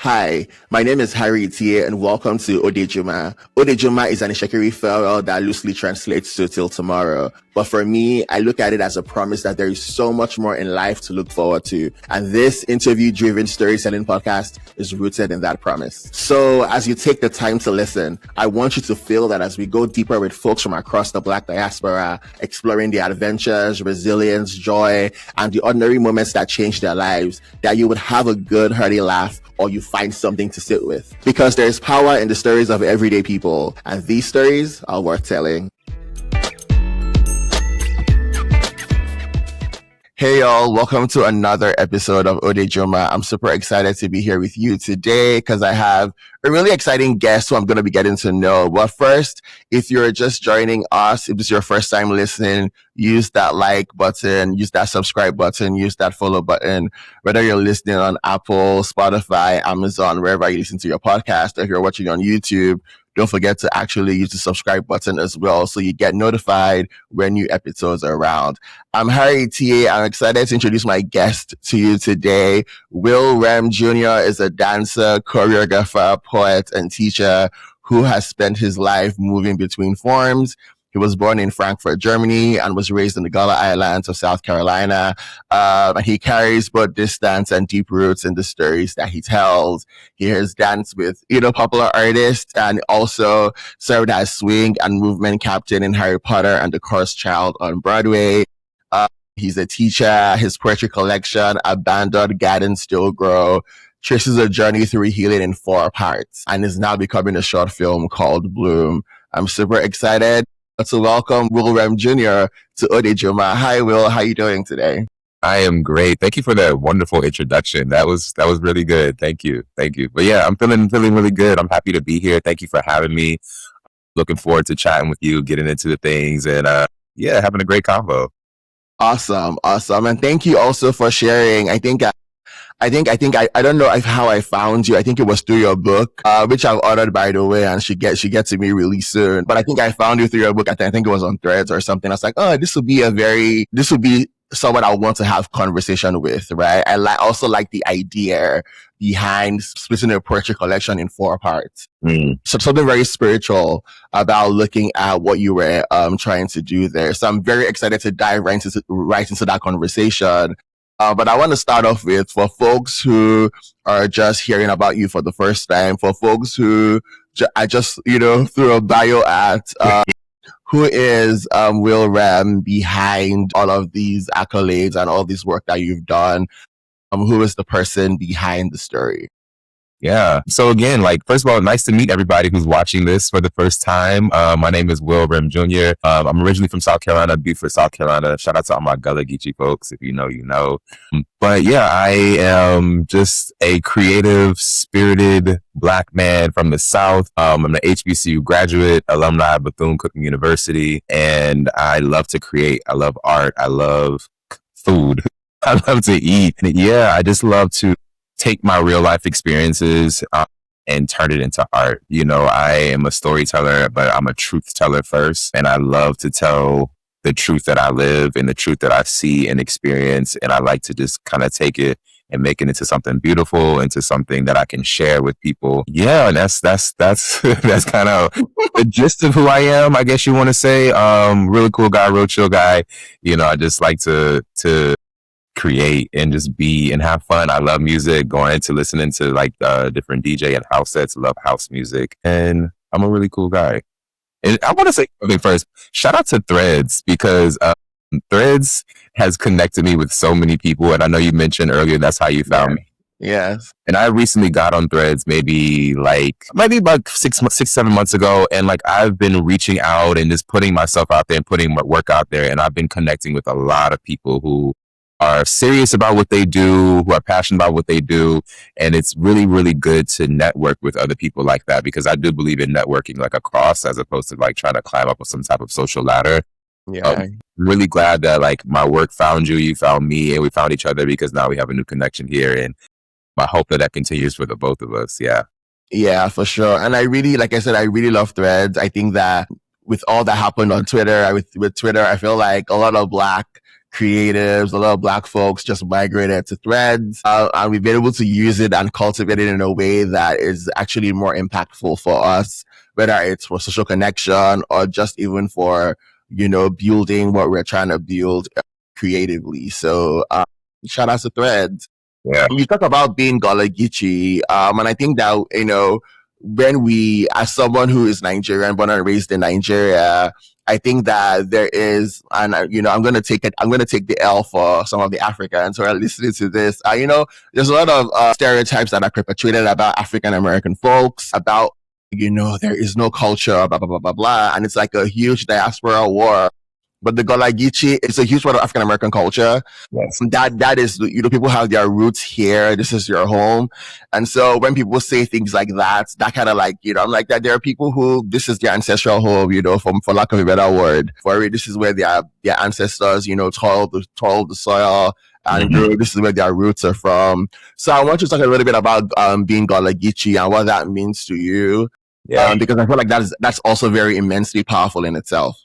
Hi, my name is Harry Tie and welcome to Odejuma. Odejuma is an Ishekiri farewell that loosely translates to till tomorrow. But for me, I look at it as a promise that there is so much more in life to look forward to. And this interview-driven storytelling podcast is rooted in that promise. So as you take the time to listen, I want you to feel that as we go deeper with folks from across the Black diaspora, exploring the adventures, resilience, joy, and the ordinary moments that change their lives, that you would have a good, hearty laugh or you find something to sit with. Because there is power in the stories of everyday people, and these stories are worth telling. Hey y'all, welcome to another episode of Odejuma. I'm super excited to be here with you today because I have a really exciting guest who I'm going to be getting to know. But first, if you're just joining us, if this is your first time listening, use that like button, use that subscribe button, use that follow button, whether you're listening on Apple, Spotify, Amazon, wherever you listen to your podcast, or if you're watching on YouTube, don't forget to actually use the subscribe button as well so you get notified when new episodes are around. I'm Harry Tie. I'm excited to introduce my guest to you today. Will Rhem Jr. is a dancer, choreographer, poet, and teacher who has spent his life moving between forms. He was born in Frankfurt, Germany, and was raised in the Gullah Islands of South Carolina. And he carries both distance and deep roots in the stories that he tells. He has danced with, popular artists and also served as swing and movement captain in Harry Potter and the Cursed Child on Broadway. He's a teacher. His poetry collection, Abandoned Gardens Still Grow, traces a journey through healing in 4 parts and is now becoming a short film called Bloom. I'm super excited to welcome Will Rhem Jr. to Odejuma. Hi, Will. How are you doing today? I am great. Thank you for that wonderful introduction. That was really good. Thank you. But yeah, I'm feeling really good. I'm happy to be here. Thank you for having me. Looking forward to chatting with you, getting into the things, and having a great convo. Awesome. And thank you also for sharing. I don't know how I found you. I think it was through your book, which I've ordered, by the way, and she gets to me really soon. But I think I found you through your book. I think it was on Threads or something. I was like, oh, this would be someone I want to have conversation with, right? I also like the idea behind splitting a poetry collection in 4 parts. So something very spiritual about looking at what you were trying to do there. So I'm very excited to dive right into that conversation. But I want to start off with, for folks who are just hearing about you for the first time, for folks who I just, threw a bio at, who is Will Rhem behind all of these accolades and all this work that you've done? Who is the person behind the story? Yeah. So again, first of all, nice to meet everybody who's watching this for the first time. My name is Will Rhem Jr. I'm originally from South Carolina, Beaufort, South Carolina. Shout out to all my Gullah Geechee folks. If you know, you know. But yeah, I am just a creative, spirited Black man from the South. I'm an HBCU graduate, alumni of Bethune-Cookman University, and I love to create. I love art. I love food. I love to eat. And yeah, I just love to take my real life experiences and turn it into art. I am a storyteller, but I'm a truth teller first. And I love to tell the truth that I live and the truth that I see and experience. And I like to just kind of take it and make it into something beautiful, into something that I can share with people. Yeah, and that's that's kind of the gist of who I am, I guess you want to say. Really cool guy, real chill guy. I just like to create and just be and have fun. I love music, going into listening to different DJ and house sets, love house music, and I'm a really cool guy. And I want to say something first. Shout out to Threads, because Threads has connected me with so many people, and I know you mentioned earlier that's how you found me. Yes. And I recently got on Threads maybe about 6-7 months ago, and I've been reaching out and just putting myself out there and putting my work out there, and I've been connecting with a lot of people who are serious about what they do, who are passionate about what they do. And it's really, really good to network with other people like that, because I do believe in networking across, as opposed to trying to climb up with some type of social ladder. Yeah. I'm really glad that my work found you, you found me, and we found each other, because now we have a new connection here. And I hope that continues for the both of us. Yeah. Yeah, for sure. And I really, like I said, I really love Threads. I think that with all that happened on Twitter, with Twitter, I feel like a lot of Black creatives, a lot of Black folks just migrated to Threads, and we've been able to use it and cultivate it in a way that is actually more impactful for us, whether it's for social connection or just even for, building what we're trying to build creatively. So, shout out to Threads. Yeah. You talk about being Gullah Geechee, and I think that, when we, as someone who is Nigerian, born and raised in Nigeria, I think that there is, and I'm going to take it. I'm going to take the L for some of the Africans who are listening to this. There's a lot of stereotypes that are perpetuated about African American folks, about there is no culture, blah blah blah blah blah, and it's like a huge diaspora war. But the Gullah Geechee is a huge part of African American culture. Yes. That is, people have their roots here. This is your home. And so when people say things like that kind of like, I'm like that. There are people who, this is their ancestral home, for lack of a better word. For it, this is where their ancestors, toiled the soil. And this is where their roots are from. So I want you to talk a little bit about being Gullah Geechee and what that means to you. Yeah. Because I feel like that's also very immensely powerful in itself.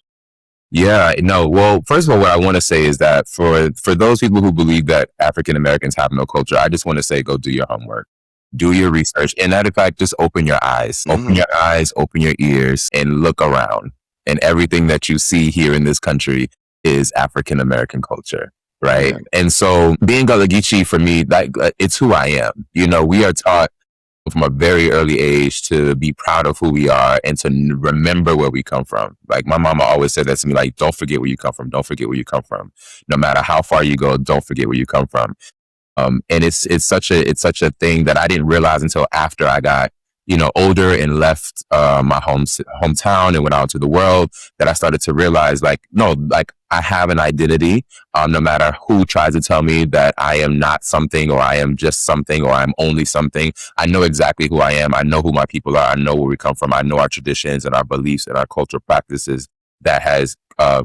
Yeah, no. Well, first of all, what I want to say is that for those people who believe that African Americans have no culture, I just want to say, go do your homework, do your research, and that in fact, just open your eyes, open your eyes, open your ears, and look around. And everything that you see here in this country is African American culture, right? Yeah. And so, being Gullah Geechee for me, like it's who I am. We are taught from a very early age to be proud of who we are and to remember where we come from. Like my mama always said that to me, like, don't forget where you come from. Don't forget where you come from. No matter how far you go, don't forget where you come from. And it's such a thing that I didn't realize until after I got, older and left my hometown and went out into the world, that I started to realize, like, no, like I have an identity. No matter who tries to tell me that I am not something, or I am just something, or I'm only something, I know exactly who I am. I know who my people are. I know where we come from. I know our traditions and our beliefs and our cultural practices that has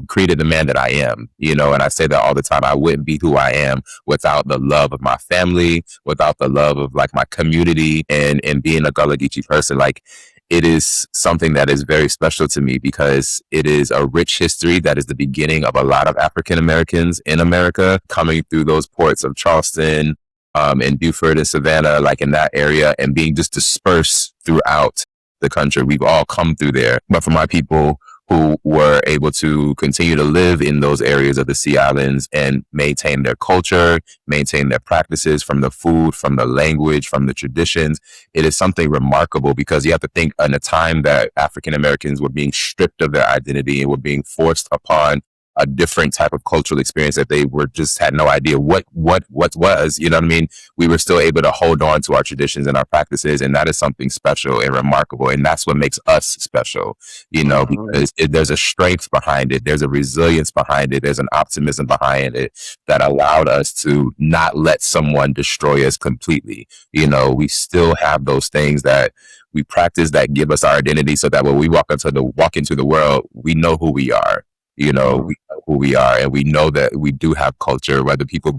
created the man that I am, and I say that all the time. I wouldn't be who I am without the love of my family, without the love of like my community, and being a Gullah Geechee person. Like, it is something that is very special to me because it is a rich history that is the beginning of a lot of African Americans in America coming through those ports of Charleston, and Beaufort and Savannah, like in that area, and being just dispersed throughout the country. We've all come through there. But for my people who were able to continue to live in those areas of the Sea Islands and maintain their culture, maintain their practices, from the food, from the language, from the traditions, it is something remarkable, because you have to think in a time that African Americans were being stripped of their identity and were being forced upon a different type of cultural experience that they were just had no idea what was, you know what I mean? We were still able to hold on to our traditions and our practices. And that is something special and remarkable. And that's what makes us special, because there's a strength behind it. There's a resilience behind it. There's an optimism behind it that allowed us to not let someone destroy us completely. We still have those things that we practice that give us our identity, so that when we walk into the world, we know who we are. We know who we are, and we know that we do have culture, whether people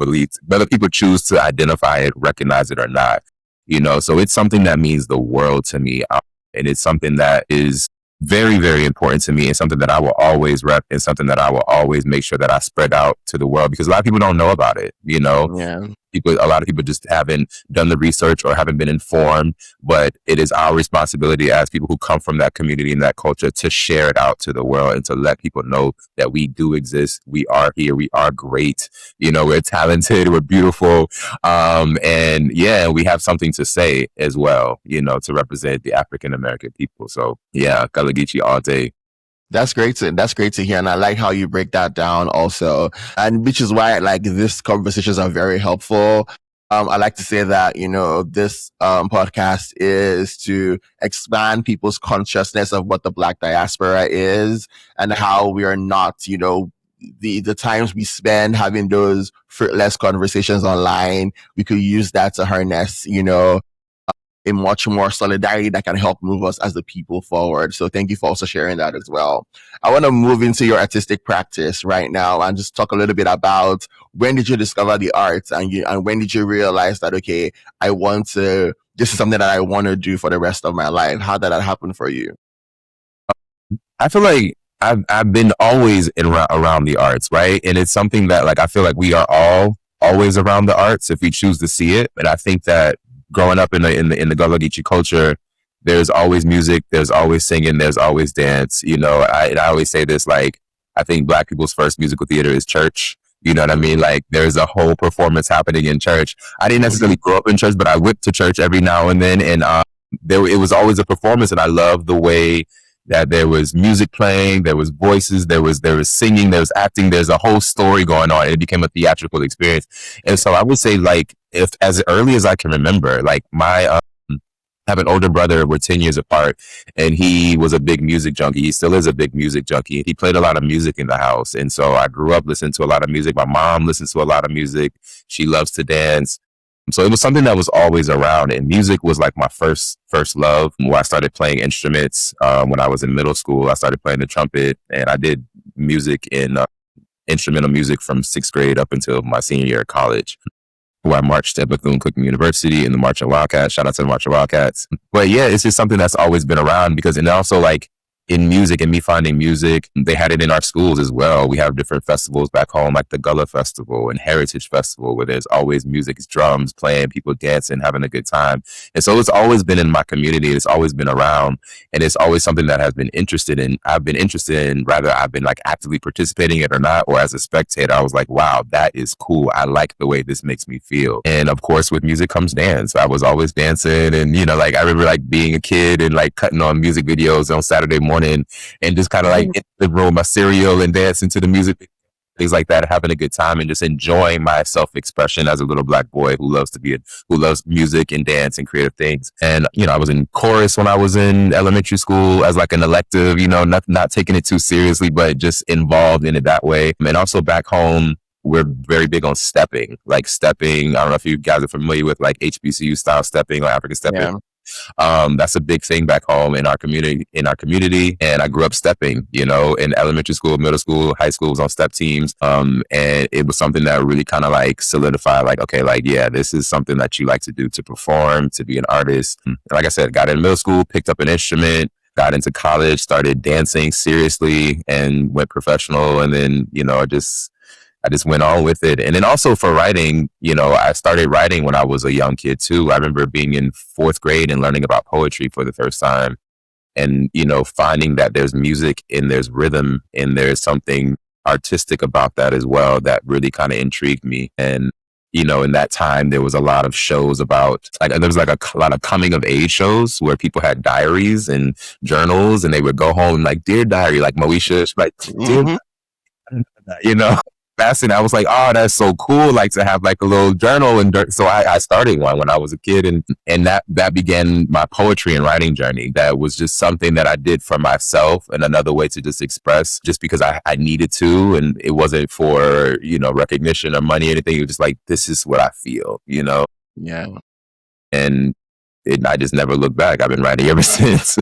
choose to identify it, recognize it or not, so it's something that means the world to me. And it's something that is very, very important to me, and something that I will always rep, and something that I will always make sure that I spread out to the world, because a lot of people don't know about it, Yeah. A lot of people just haven't done the research or haven't been informed, but it is our responsibility as people who come from that community and that culture to share it out to the world and to let people know that we do exist. We are here. We are great. We're talented. We're beautiful. And yeah, we have something to say as well, to represent the African American people. So yeah, Gullah Geechee all day. That's great to hear. And I like how you break that down also. And which is why like these conversations are very helpful. I like to say that, this podcast is to expand people's consciousness of what the Black diaspora is, and how we are not, the times we spend having those fruitless conversations online, we could use that to harness, a much more solidarity that can help move us as the people forward. So thank you for also sharing that as well. I want to move into your artistic practice right now and just talk a little bit about, when did you discover the arts, and when did you realize that, okay, this is something that I want to do for the rest of my life? How did that happen for you? I feel like I've been always around the arts, right? And it's something that like I feel like we are all always around the arts if we choose to see it. And I think that growing up in the Gullah Geechee culture, there's always music, there's always singing, there's always dance. You know, I always say this, like I think Black people's first musical theater is church. You know what I mean? Like there's a whole performance happening in church. I didn't necessarily grow up in church, but I whipped to church every now and then, and there it was always a performance, and I loved the way that there was music playing, there was voices, there was singing, there was acting, there's a whole story going on, and it became a theatrical experience. And so I would say, like, if as early as I can remember, like my I have an older brother, we're 10 years apart, and he was a big music junkie. He still is a big music junkie. He played a lot of music in the house. And so I grew up listening to a lot of music. My mom listens to a lot of music. She loves to dance. So it was something that was always around, and music was like my first love. Where I started playing instruments when I was in middle school. I started playing the trumpet, and I did music in instrumental music from 6th grade up until my senior year of college, where I marched at Bethune-Cookman University in the Marching Wildcats. Shout out to the Marching Wildcats. But yeah, it's just something that's always been around because, and also like in music and me finding music, they had it in our schools as well. We have different festivals back home, like the Gullah Festival and Heritage Festival, where there's always music, drums playing, people dancing, having a good time. And so it's always been in my community. It's always been around, and it's always something that I've been interested in. I've been rather I've been like actively participating in it or not, or as a spectator, I was like, wow, that is cool. I like the way this makes me feel. And of course, with music comes dance. I was always dancing, and you know, like I remember like being a kid and like cutting on music videos on Saturday morning and just kind of like in the room, my cereal and dancing to the music, things like that, having a good time and just enjoying my self-expression as a little Black boy who loves music and dance and creative things. And, you know, I was in chorus when I was in elementary school as like an elective, you know, not taking it too seriously, but just involved in it that way. And also back home, we're very big on stepping. I don't know if you guys are familiar with like HBCU style stepping or African stepping. Yeah. That's a big thing back home in our community. And I grew up stepping, you know, in elementary school, middle school, high school, was on step teams. And it was something that really kind of like solidified, like, okay, like, yeah, this is something that you like to do, to perform, to be an artist. And like I said, got in middle school, picked up an instrument, got into college, started dancing seriously and went professional. And then, you know, I just went on with it. And then also for writing, you know, I started writing when I was a young kid too. I remember being in 4th grade and learning about poetry for the first time. And, you know, finding that there's music and there's rhythm and there's something artistic about that as well that really kind of intrigued me. And, you know, in that time, there was a lot of shows about, like, there was like a lot of coming of age shows where people had diaries and journals and they would go home and like, dear diary, like Moesha, like, dear, you know. And I was like, oh, that's so cool, like to have like a little journal. And so I started one when I was a kid, and that began my poetry and writing journey. That was just something that I did for myself and another way to just express, just because I needed to, and it wasn't for, you know, recognition or money or anything. It was just like, this is what I feel, you know? Yeah. And I just never looked back. I've been writing ever since.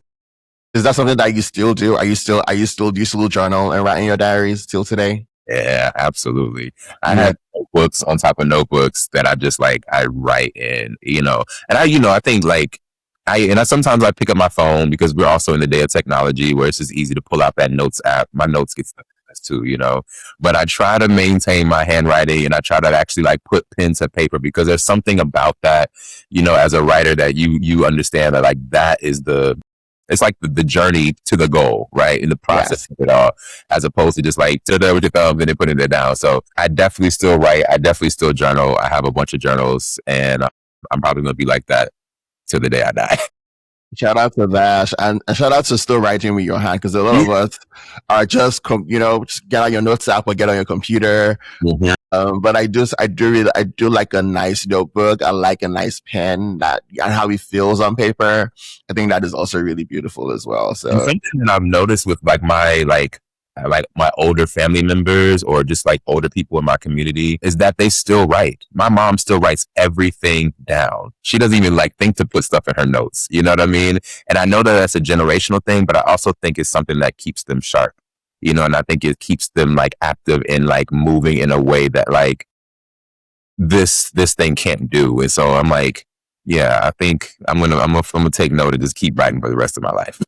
Is that something that you still do? Do you still journal and write in your diaries till today? Yeah, absolutely. I have notebooks on top of notebooks that I write in, you know, and I think like I sometimes I pick up my phone because we're also in the day of technology where it's just easy to pull out that notes app. My notes get stuck in this too, you know, but I try to maintain my handwriting and I try to actually like put pen to paper because there's something about that, you know, as a writer that you understand that like that is it's like the journey to the goal, right? In the process of it all, as opposed to just like, to there with your thumbs and then putting it down. So I definitely still write. I definitely still journal. I have a bunch of journals and I'm probably going to be like that till the day I die. Shout out to that, and shout out to still writing with your hand, because a lot of us are just, just get on your notes app or get on your computer. Mm-hmm. But I do like a nice notebook. I like a nice pen and how it feels on paper. I think that is also really beautiful as well. So and something that I've noticed with like my older family members or just like older people in my community is that they still write. My mom still writes everything down. She doesn't even like think to put stuff in her notes. You know what I mean? And I know that that's a generational thing, but I also think it's something that keeps them sharp, you know, and I think it keeps them like active and like moving in a way that like this thing can't do. And so I'm like, yeah, I think I'm gonna take note and just keep writing for the rest of my life.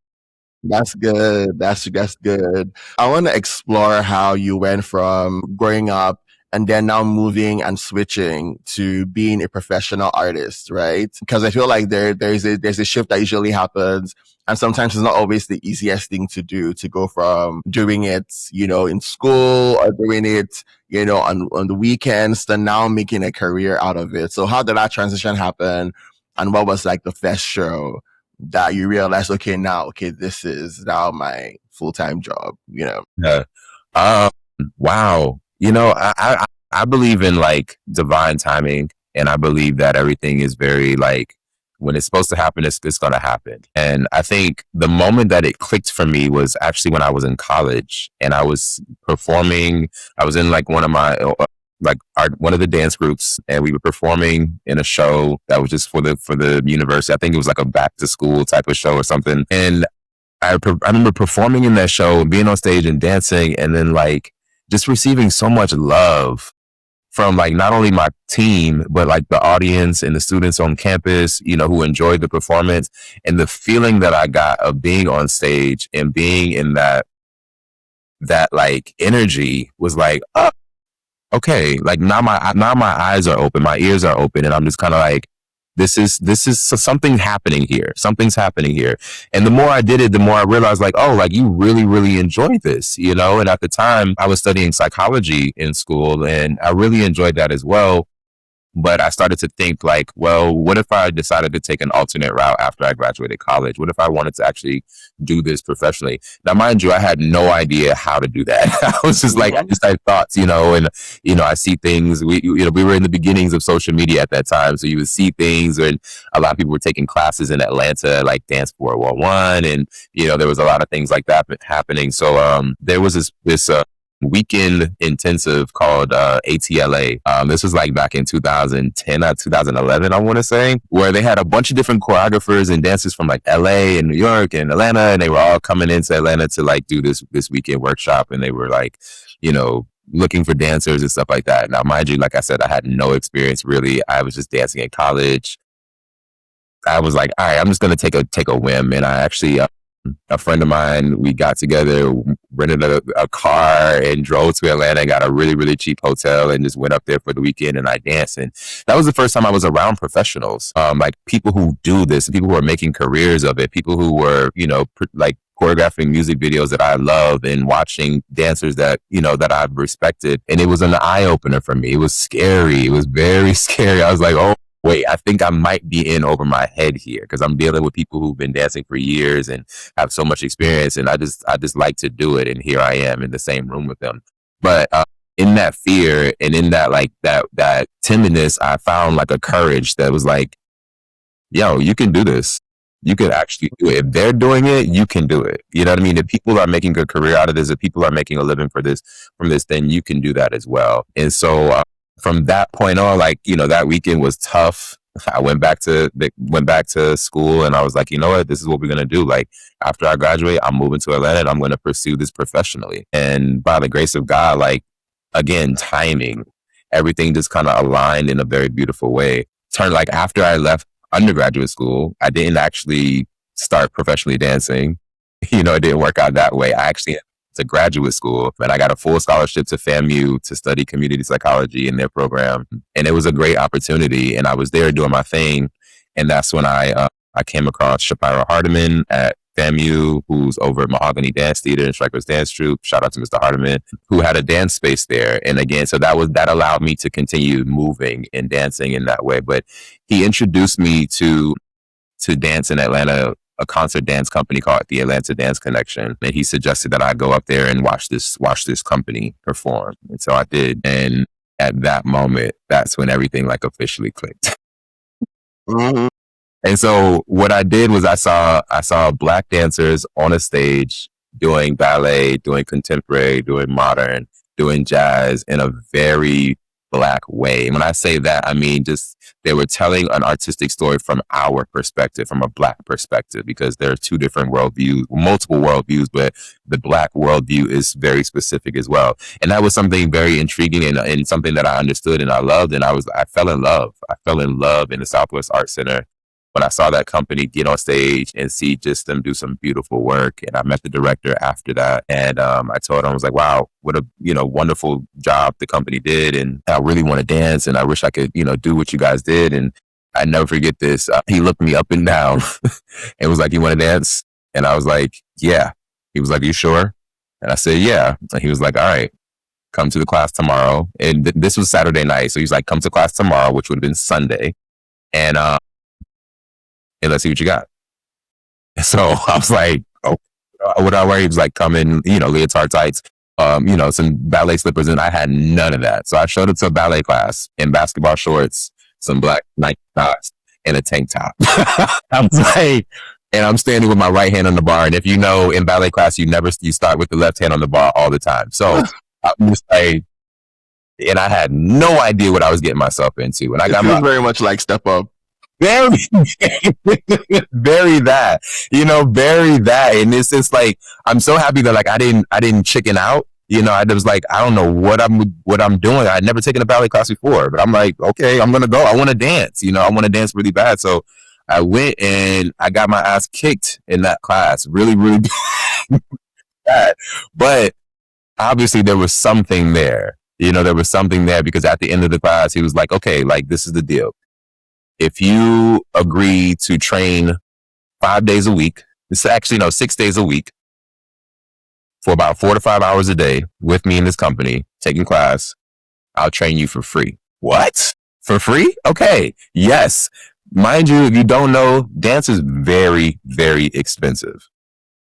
That's good. That's good. I want to explore how you went from growing up and then now moving and switching to being a professional artist, right? Because I feel like there's a shift that usually happens, and sometimes it's not always the easiest thing to do to go from doing it, in school or doing it, on the weekends to now making a career out of it. So how did that transition happen? And what was like the first show that you realize, okay, now, okay, this is now my full time job? Yeah. Um, wow. I believe in like divine timing, and I believe that everything is very like when it's supposed to happen, it's going to happen. And I think the moment that it clicked for me was actually when I was in college and I was performing. I was in like one of my one of the dance groups, and we were performing in a show that was just for the university. I think it was like a back to school type of show or something. And I remember performing in that show, being on stage and dancing, and then like just receiving so much love from like not only my team, but like the audience and the students on campus, who enjoyed the performance, and the feeling that I got of being on stage and being in that like energy was like, oh, okay, like now my eyes are open, my ears are open, and I'm just kind of like, this is something happening here. Something's happening here. And the more I did it, the more I realized like, oh, like you really, really enjoy this. And at the time I was studying psychology in school, and I really enjoyed that as well. But I started to think like, well, what if I decided to take an alternate route after I graduated college? What if I wanted to actually do this professionally? Now, mind you, I had no idea how to do that. I was just like, I just had thoughts, and, I see things. We were in the beginnings of social media at that time. So you would see things, and a lot of people were taking classes in Atlanta, like Dance 411. And, there was a lot of things like that happening. So there was this weekend intensive called ATLA. This was like back in 2010 or 2011, I want to say, where they had a bunch of different choreographers and dancers from like LA and New York and Atlanta, and they were all coming into Atlanta to like do this weekend workshop, and they were like, looking for dancers and stuff like that. Now, mind you, like I said, I had no experience really. I was just dancing in college. I was like, all right, I'm just gonna take a whim, and I actually a friend of mine, we got together, rented a car, and drove to Atlanta and got a really, really cheap hotel, and just went up there for the weekend, and I danced. And that was the first time I was around professionals, like people who do this, people who are making careers of it, people who were, like choreographing music videos that I love, and watching dancers that, that I've respected. And it was an eye opener for me. It was scary. It was very scary. I was like, oh, wait, I think I might be in over my head here, because I'm dealing with people who've been dancing for years and have so much experience, and I just like to do it. And here I am in the same room with them. But in that fear and in that like that timidness, I found like a courage that was like, yo, you can do this. You can actually do it. If they're doing it, you can do it. You know what I mean? If people are making a career out of this, if people are making a living from this, then you can do that as well. And so from that point on, like, that weekend was tough. I went back to school, and I was like, you know what, this is what we're going to do. Like, after I graduate, I'm moving to Atlanta, and I'm going to pursue this professionally. And by the grace of God, like, again, timing, everything just kind of aligned in a very beautiful way. Turned like after I left undergraduate school, I didn't actually start professionally dancing. It didn't work out that way. I actually to graduate school, and I got a full scholarship to FAMU to study community psychology in their program. And it was a great opportunity, and I was there doing my thing. And that's when I came across Shapiro Hardiman at FAMU, who's over at Mahogany Dance Theater and Strikers Dance Troupe. Shout out to Mr. Hardiman, who had a dance space there. And again, so that allowed me to continue moving and dancing in that way. But he introduced me to dance in Atlanta, a concert dance company called the Atlanta Dance Connection. And he suggested that I go up there and watch this company perform. And so I did. And at that moment, that's when everything like officially clicked. Mm-hmm. And so what I did was I saw Black dancers on a stage doing ballet, doing contemporary, doing modern, doing jazz in a very Black way. And when I say that, I mean just they were telling an artistic story from our perspective, from a Black perspective, because there are two different worldviews, multiple worldviews, but the Black worldview is very specific as well. And that was something very intriguing and something that I understood and I loved. And I fell in love. I fell in love in the Southwest Art Center when I saw that company get on stage and see just them do some beautiful work. And I met the director after that. And I told him, I was like, wow, what a, wonderful job the company did. And I really want to dance. And I wish I could, do what you guys did. And I never forget this. He looked me up and down and was like, you want to dance? And I was like, yeah. He was like, are you sure? And I said, yeah. And he was like, all right, come to the class tomorrow. And this was Saturday night. So he's like, come to class tomorrow, which would have been Sunday. And let's see what you got. So I was like, oh, what do I wear? He was like, come in, leotard tights, some ballet slippers. And I had none of that. So I showed up to a ballet class in basketball shorts, some black Nike socks, and a tank top. I was like, and I'm standing with my right hand on the bar. And if you know, in ballet class, you start with the left hand on the bar all the time. So I'm just like, and I had no idea what I was getting myself into. And I got very much like Step Up. Bury that, bury that. And it's just like, I'm so happy that like I didn't chicken out. I was like, I don't know what I'm doing. I'd never taken a ballet class before, but I'm like, okay, I'm gonna go. I want to dance. I want to dance really bad. So I went and I got my ass kicked in that class, really, really bad. But obviously there was something there. There was something there because at the end of the class, he was like, okay, like this is the deal. If you agree to train 5 days a week, it's actually, 6 days a week for about 4 to 5 hours a day with me in this company, taking class, I'll train you for free. What? For free? Okay. Yes. Mind you, if you don't know, dance is very, very expensive.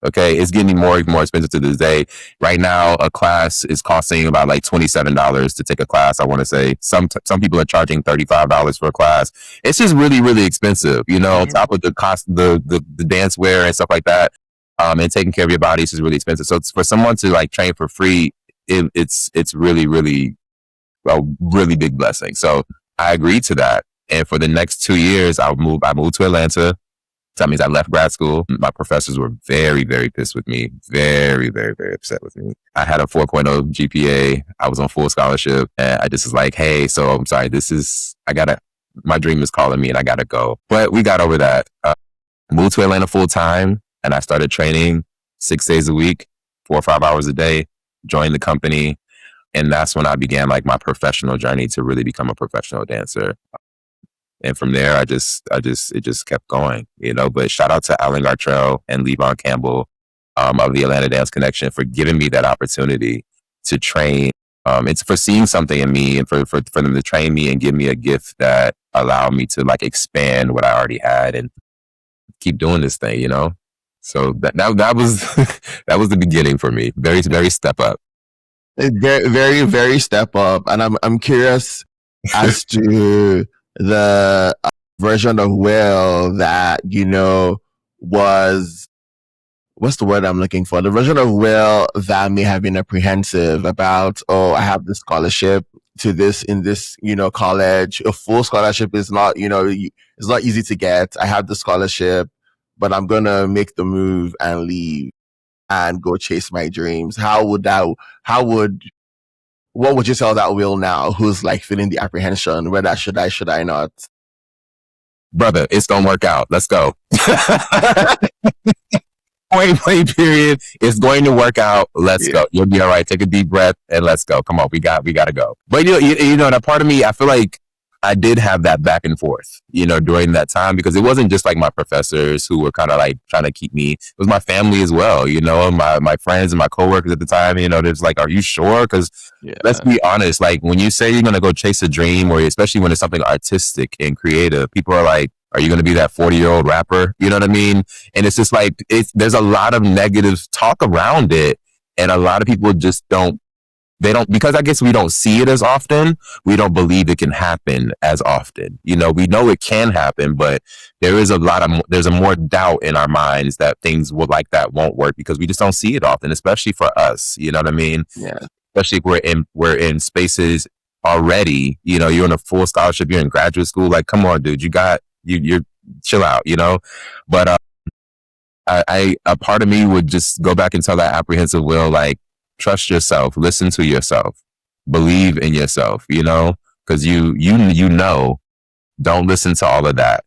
Okay. It's getting more expensive to this day. Right now, a class is costing about like $27 to take a class. I want to say some people are charging $35 for a class. It's just really, really expensive, on top of the cost, the dance wear and stuff like that. And taking care of your body is really expensive. So it's for someone to like train for free, it's really, really a really big blessing. So I agreed to that. And for the next 2 years, I moved to Atlanta. So that means I left grad school. My professors were very, very pissed with me. Very, very, very upset with me. I had a 4.0 GPA. I was on full scholarship. And I just was like, hey, so I'm sorry, my dream is calling me and I gotta go. But we got over that. Moved to Atlanta full time and I started training 6 days a week, 4 or 5 hours a day, joined the company. And that's when I began like my professional journey to really become a professional dancer. And from there, it just kept going, but shout out to Alan Gartrell and Levon Campbell, of the Atlanta Dance Connection for giving me that opportunity to train. It's for seeing something in me and for them to train me and give me a gift that allowed me to like expand what I already had and keep doing this thing, So that was, that was the beginning for me. Very, very step up. Very, very, very step up. And I'm curious as to the version of Will that, was, what's the word I'm looking for? The version of Will that may have been apprehensive about, oh, I have this scholarship to this in this, college. A full scholarship is not, it's not easy to get. I have the scholarship, but I'm going to make the move and leave and go chase my dreams. What would you tell that Will now who's like feeling the apprehension, whether should I not? Brother, it's going to work out. Let's go. Point period. It's going to work out. Let's go. You'll be all right. Take a deep breath and let's go. Come on. We got to go. But that part of me, I feel like I did have that back and forth, during that time, because it wasn't just like my professors who were kind of like trying to keep me. It was my family as well, my friends and my coworkers at the time, they're just like, are you sure? Because let's be honest, like when you say you're going to go chase a dream, or especially when it's something artistic and creative, people are like, are you going to be that 40-year-old rapper? You know what I mean? And it's just like, there's a lot of negative talk around it. And a lot of people just because I guess we don't see it as often, we don't believe it can happen as often. We know it can happen, but there's a more doubt in our minds that things like that won't work because we just don't see it often, especially for us. You know what I mean? Yeah. Especially if we're in spaces already, you're in a full scholarship, you're in graduate school. Like, come on, dude, you're chill out, but, a part of me would just go back and tell that apprehensive Will, like, trust yourself, listen to yourself, believe in yourself, because don't listen to all of that,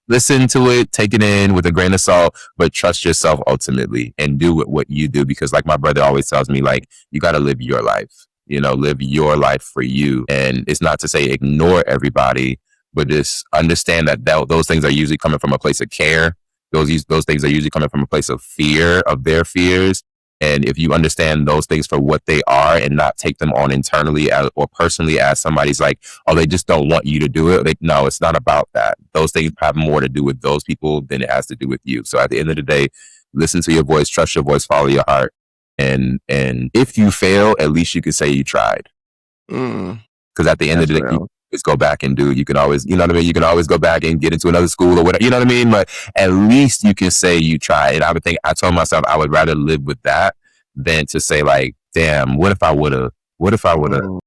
listen to it, take it in with a grain of salt, but trust yourself ultimately and do what you do. Because like my brother always tells me, like, you got to live your life, live your life for you. And it's not to say ignore everybody, but just understand that those things are usually coming from a place of care. Those things are usually coming from a place of fear, of their fears. And if you understand those things for what they are and not take them on internally or personally as somebody's like, oh, they just don't want you to do it. No, it's not about that. Those things have more to do with those people than it has to do with you. So at the end of the day, listen to your voice, trust your voice, follow your heart. And if you fail, at least you can say you tried. Because at the end of the day, you always go back and do. You can always, you know what I mean? You can always go back and get into another school or whatever, you know what I mean? But at least you can say you tried. And I told myself I would rather live with that than to say like, damn, what if I would have? What if I would have?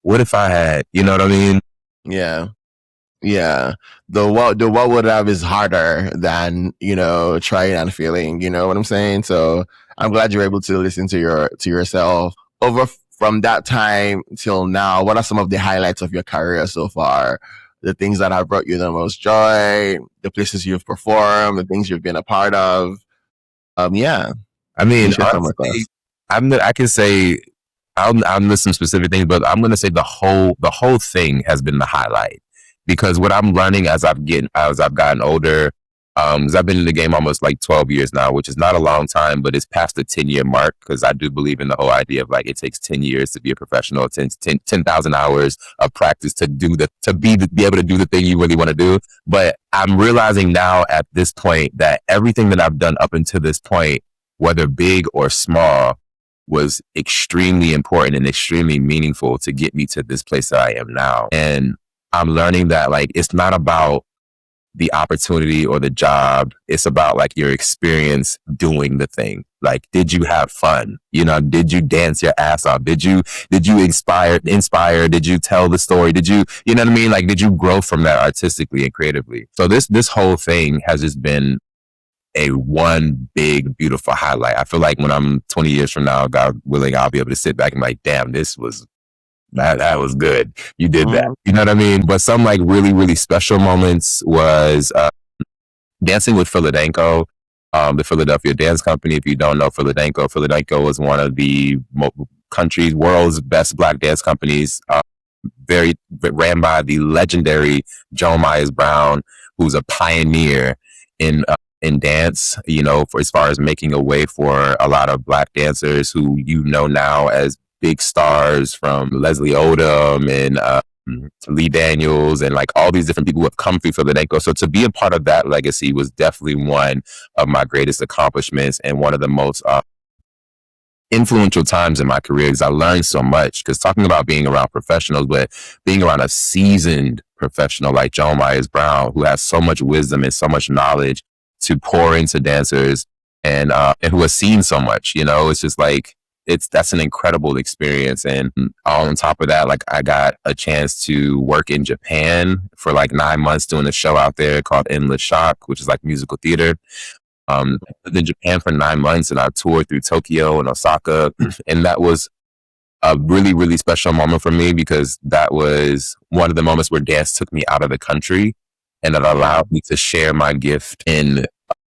What if I had? You know what I mean? Yeah. Yeah. The what would have is harder than, trying and failing, you know what I'm saying? So I'm glad you're able to listen to yourself. Over from that time till now, what are some of the highlights of your career so far? The things that have brought you the most joy, the places you've performed, the things you've been a part of. Yeah. I mean, honestly, I can say I'll list some specific things, but I'm gonna say the whole thing has been the highlight. Because what I'm learning as I've gotten older, because I've been in the game almost like 12 years now, which is not a long time, but it's past the 10-year mark. Because I do believe in the whole idea of like it takes 10 years to be a professional, 10,000 hours of practice to be able to do the thing you really want to do. But I'm realizing now at this point that everything that I've done up until this point, whether big or small, was extremely important and extremely meaningful to get me to this place that I am now. And I'm learning that like it's not about the opportunity or the job. It's about like your experience doing the thing. Like, did you have fun? Did you dance your ass off? Did you inspire? Did you tell the story? Did you know what I mean? Like, did you grow from that artistically and creatively? So this whole thing has just been a one big, beautiful highlight. I feel like when I'm 20 years from now, God willing, I'll be able to sit back and be like, damn, this was that was good. You did that. You know what I mean? But some like really, really special moments was dancing with Philadelphia, the Philadelphia Dance Company. If you don't know Philadelphia was one of the world's best Black dance companies, ran by the legendary Joan Myers Brown, who's a pioneer in dance, for as far as making a way for a lot of Black dancers who now as big stars, from Leslie Odom and Lee Daniels and like all these different people who have come through Philadelphia. So to be a part of that legacy was definitely one of my greatest accomplishments and one of the most influential times in my career, because I learned so much. Because talking about being around professionals, but being around a seasoned professional like Joan Myers Brown, who has so much wisdom and so much knowledge to pour into dancers, and who has seen so much, it's just like, that's an incredible experience. And all on top of that, like I got a chance to work in Japan for like 9 months doing a show out there called Endless Shock, which is like musical theater. I lived in Japan for 9 months and I toured through Tokyo and Osaka. And that was a really, really special moment for me, because that was one of the moments where dance took me out of the country and it allowed me to share my gift in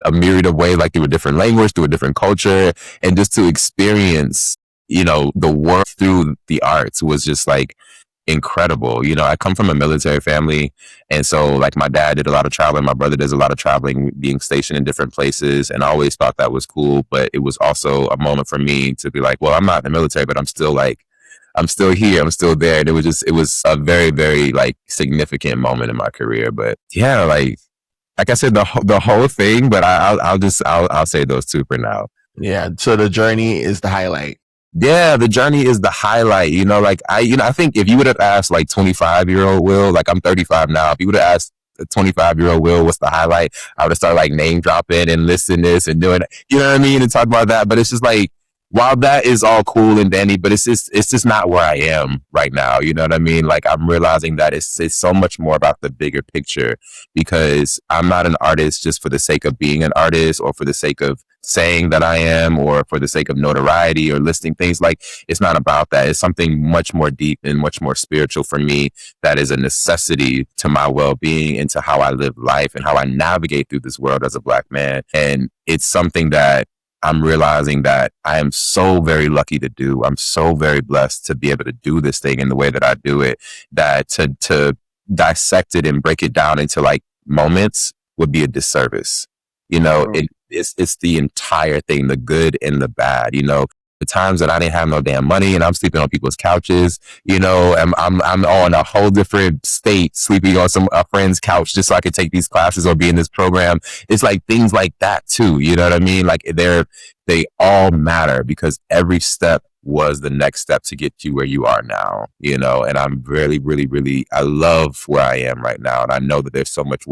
a myriad of ways, like through a different language, through a different culture, and just to experience, the world through the arts was just like incredible. I come from a military family, and so like my dad did a lot of traveling, my brother does a lot of traveling, being stationed in different places, and I always thought that was cool. But it was also a moment for me to be like, well, I'm not in the military, but I'm still here, I'm still there. And it was a very, very like significant moment in my career. But yeah, like I said, the whole thing, but I'll say those two for now. Yeah. So the journey is the highlight. Yeah, the journey is the highlight. I think if you would have asked like 25-year-old Will, like I'm 35 now, if you would have asked 25-year-old Will, what's the highlight? I would have started like name dropping and listing this and doing it. You know what I mean? And talk about that. But it's just like, while that is all cool and dandy, but it's just not where I am right now. You know what I mean? Like I'm realizing that it's so much more about the bigger picture, because I'm not an artist just for the sake of being an artist or for the sake of saying that I am or for the sake of notoriety or listing things. Like it's not about that. It's something much more deep and much more spiritual for me that is a necessity to my well-being and to how I live life and how I navigate through this world as a Black man. And it's something that I'm realizing that I am so very lucky to do. I'm so very blessed to be able to do this thing in the way that I do it, that to dissect it and break it down into like moments would be a disservice. You know, it's the entire thing, the good and the bad. You know, the times that I didn't have no damn money and I'm sleeping on people's couches, you know, I'm on a whole different state, sleeping on a friend's couch just so I could take these classes or be in this program. It's like things like that too. You know what I mean? Like they all matter, because every step was the next step to get you where you are now, you know. And I'm really, really, really, I love where I am right now, and I know that there's so much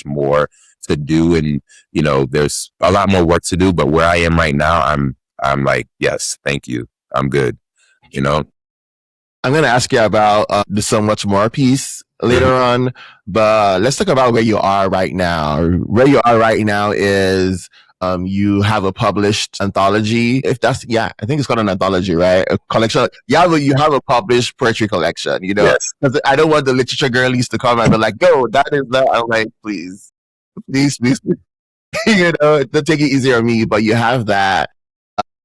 more to do, and you know, there's a lot more work to do. But where I am right now, I'm like, yes, thank you, I'm good, you know. I'm going to ask you about the So Much More piece later on, but let's talk about where you are right now. Where you are right now is you have a published anthology. If that's, yeah, I think it's called an anthology, right? A collection. You have a published poetry collection, you know? Yes. Because I don't want the literature girlies to come and be like, yo, that is that. I'm like, please, please, please, please. You know, don't take it easy on me, but you have that.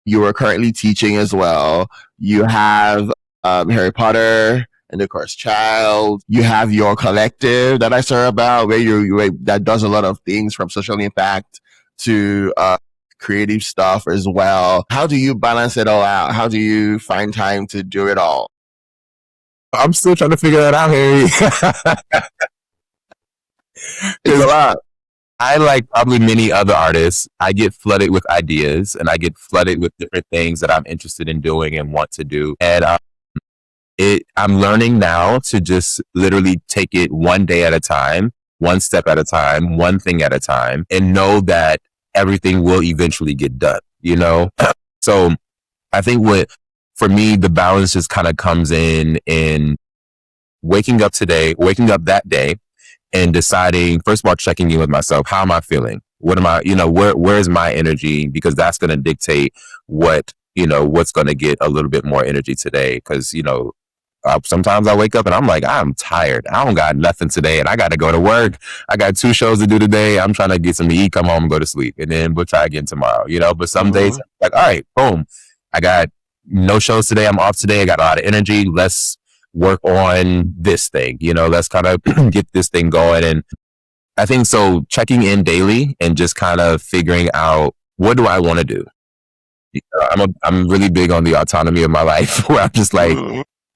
You are currently teaching as well. You have Harry Potter and of course Child. You have your collective that I saw about, where that does a lot of things from social impact to creative stuff as well. How do you balance it all out? How do you find time to do it all? I'm still trying to figure that out, Harry. It's a lot. I, like probably many other artists, I get flooded with ideas and I get flooded with different things that I'm interested in doing and want to do. And I'm learning now to just literally take it one day at a time, one step at a time, one thing at a time, and know that everything will eventually get done, you know? So I think for me, the balance just kind of comes in waking up that day, and deciding, first of all, checking in with myself. How am I feeling? What am I, you know, where's my energy? Because that's going to dictate what's going to get a little bit more energy today. Because, you know, sometimes I wake up and I'm like, I'm tired. I don't got nothing today and I got to go to work. I got 2 shows to do today. I'm trying to get some to eat, come home and go to sleep. And then we'll try again tomorrow, you know. But some days, like, all right, boom. I got no shows today. I'm off today. I got a lot of energy. Let's work on this thing, you know, let's kind of get this thing going. And I think so, checking in daily and just kind of figuring out, what do I want to do? I'm really big on the autonomy of my life, where I'm just like,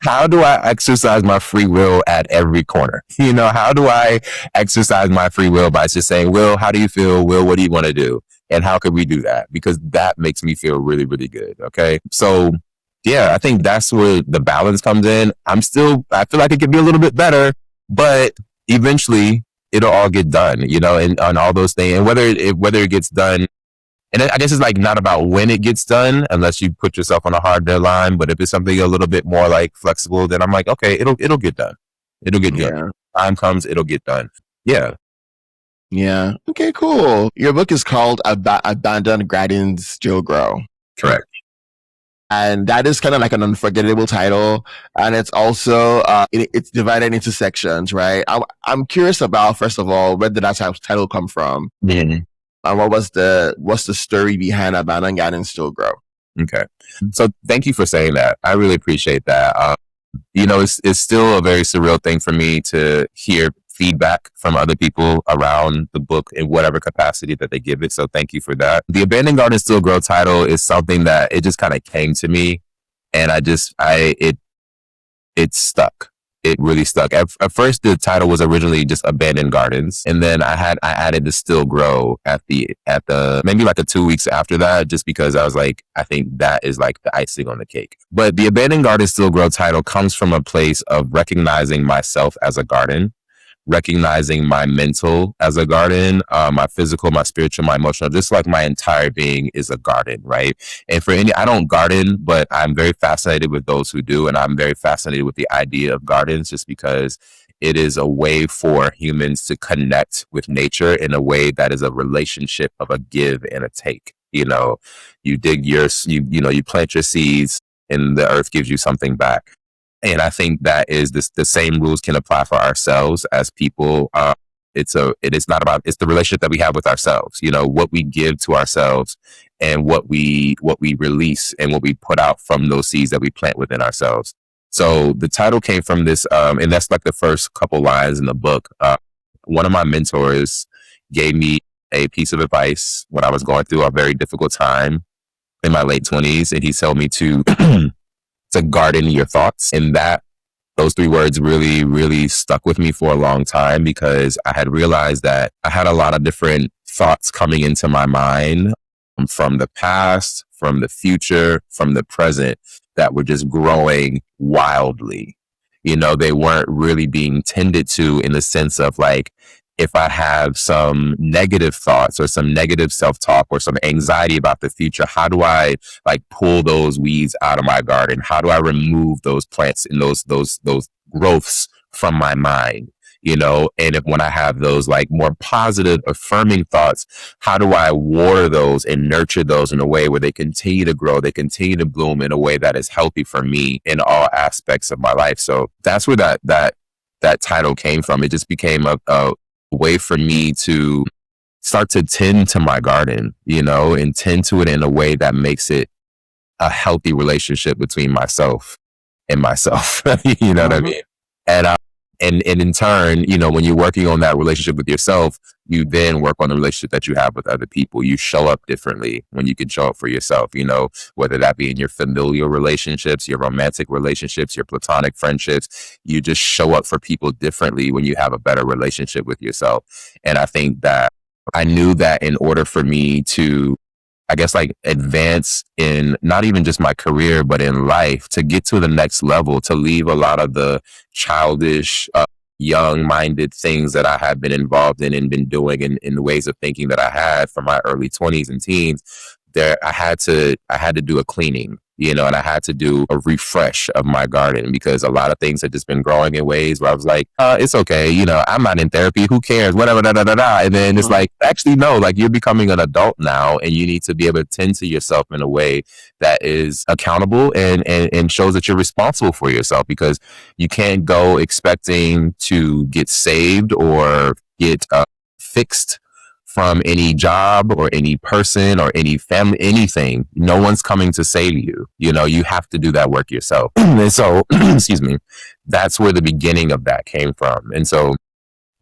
how do I exercise my free will at every corner? You know, how do I exercise my free will by just saying, Will, how do you feel? Will, what do you want to do? And how could we do that? Because that makes me feel really, really good. Okay. So yeah, I think that's where the balance comes in. I feel like it could be a little bit better, but eventually it'll all get done, you know, and on all those things. And whether it gets done, and I guess it's like not about when it gets done, unless you put yourself on a hard deadline. But if it's something a little bit more like flexible, then I'm like, okay, it'll get done. It'll get done. Time comes, it'll get done. Yeah. Yeah. Okay, cool. Your book is called Abandoned Gardens Still Grow. Correct. And that is kind of like an unforgettable title. And it's also, it's divided into sections, right? I'm curious about, first of all, where did that title come from? Mm-hmm. And what's the story behind Abandoned Gardens Still Grow? Okay. So thank you for saying that. I really appreciate that. You know, it's still a very surreal thing for me to hear feedback from other people around the book in whatever capacity that they give it. So thank you for that. The Abandoned Gardens Still Grow title is something that it just kind of came to me, and it stuck. It really stuck. At first, the title was originally just Abandoned Gardens, and then I added the Still Grow at the maybe like 2 weeks after that, just because I was like, I think that is like the icing on the cake. But the Abandoned Gardens Still Grow title comes from a place of recognizing myself as a garden, recognizing my mental as a garden, my physical, my spiritual, my emotional, just like my entire being is a garden, right? And for any, I don't garden, but I'm very fascinated with those who do. And I'm very fascinated with the idea of gardens just because it is a way for humans to connect with nature in a way that is a relationship of a give and a take. You know, you dig your, you plant your seeds and the earth gives you something back. And I think that is this, the same rules can apply for ourselves as people. It is not about, it's the relationship that we have with ourselves, you know, what we give to ourselves and what we release and what we put out from those seeds that we plant within ourselves. So the title came from this, and that's like the first couple lines in the book. One of my mentors gave me a piece of advice when I was going through a very difficult time in my late 20s. And he told me to, to garden your thoughts. And that, those three words really, really stuck with me for a long time because I had realized that I had a lot of different thoughts coming into my mind from the past, from the future, from the present that were just growing wildly. You know, they weren't really being tended to in the sense of like, if I have some negative thoughts or some negative self-talk or some anxiety about the future, how do I like pull those weeds out of my garden? How do I remove those plants and those growths from my mind? You know, and if when I have those like more positive, affirming thoughts, how do I water those and nurture those in a way where they continue to grow, they continue to bloom in a way that is healthy for me in all aspects of my life? So that's where that title came from. It just became a way for me to start to tend to my garden, you know, and tend to it in a way that makes it a healthy relationship between myself and myself. You know what I mean? And and in turn, you know, when you're working on that relationship with yourself, you then work on the relationship that you have with other people. You show up differently when you can show up for yourself, you know, whether that be in your familial relationships, your romantic relationships, your platonic friendships. You just show up for people differently when you have a better relationship with yourself. And I think that I knew that in order for me to, I guess, like advance in not even just my career, but in life, to get to the next level, to leave a lot of the childish, young-minded things that I have been involved in and been doing in the ways of thinking that I had from my early 20s and teens. I had to do a cleaning, you know, and I had to do a refresh of my garden because a lot of things had just been growing in ways where I was like, it's okay, you know, I'm not in therapy, who cares, whatever, da da da da. And then it's like, actually, no, like you're becoming an adult now and you need to be able to tend to yourself in a way that is accountable and shows that you're responsible for yourself, because you can't go expecting to get saved or get fixed from any job or any person or any family, anything. No one's coming to save you. You know, you have to do that work yourself. And so, excuse me, that's where the beginning of that came from. And so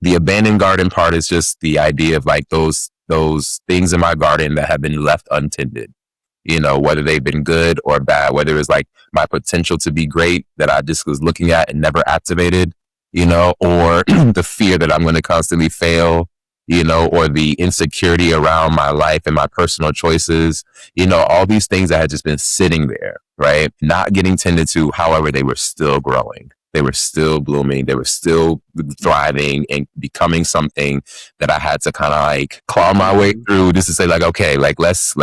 the abandoned garden part is just the idea of like those things in my garden that have been left untended, you know, whether they've been good or bad, whether it's like my potential to be great that I just was looking at and never activated, you know, or the fear that I'm going to constantly fail, you know, or the insecurity around my life and my personal choices, you know, all these things that had just been sitting there, right? Not getting tended to. However, they were still growing. They were still blooming. They were still thriving and becoming something that I had to kind of like claw my way through just to say like, okay, like let's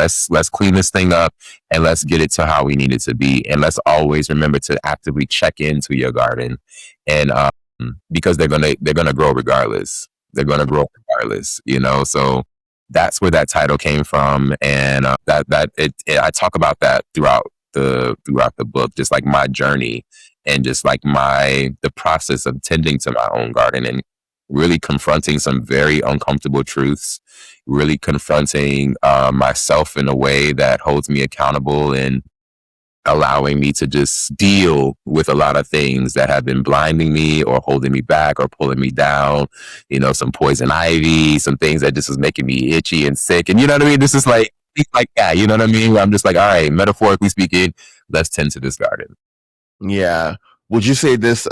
clean this thing up and let's get it to how we need it to be. And let's always remember to actively check into your garden, and because they're gonna grow regardless. They're going to grow regardless, you know? So that's where that title came from. And I talk about that throughout the book, just like my journey and just like the process of tending to my own garden and really confronting some very uncomfortable truths, really confronting myself in a way that holds me accountable and allowing me to just deal with a lot of things that have been blinding me or holding me back or pulling me down, you know, some poison ivy, some things that just was making me itchy and sick. And you know what I mean? This is like that, you know what I mean? Where I'm just like, all right, metaphorically speaking, let's tend to this garden. Yeah. Would you say this,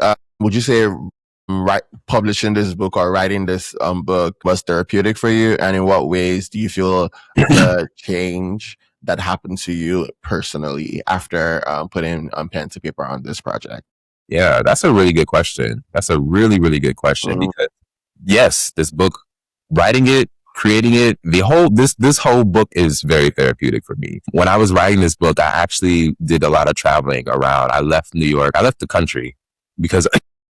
publishing this book or writing this book was therapeutic for you? And in what ways do you feel the change that happened to you personally after putting pen to paper on this project? Yeah, that's a really good question. That's a really, really good question because yes, this book, writing it, creating it, this whole book is very therapeutic for me. When I was writing this book, I actually did a lot of traveling around. I left New York. I left the country because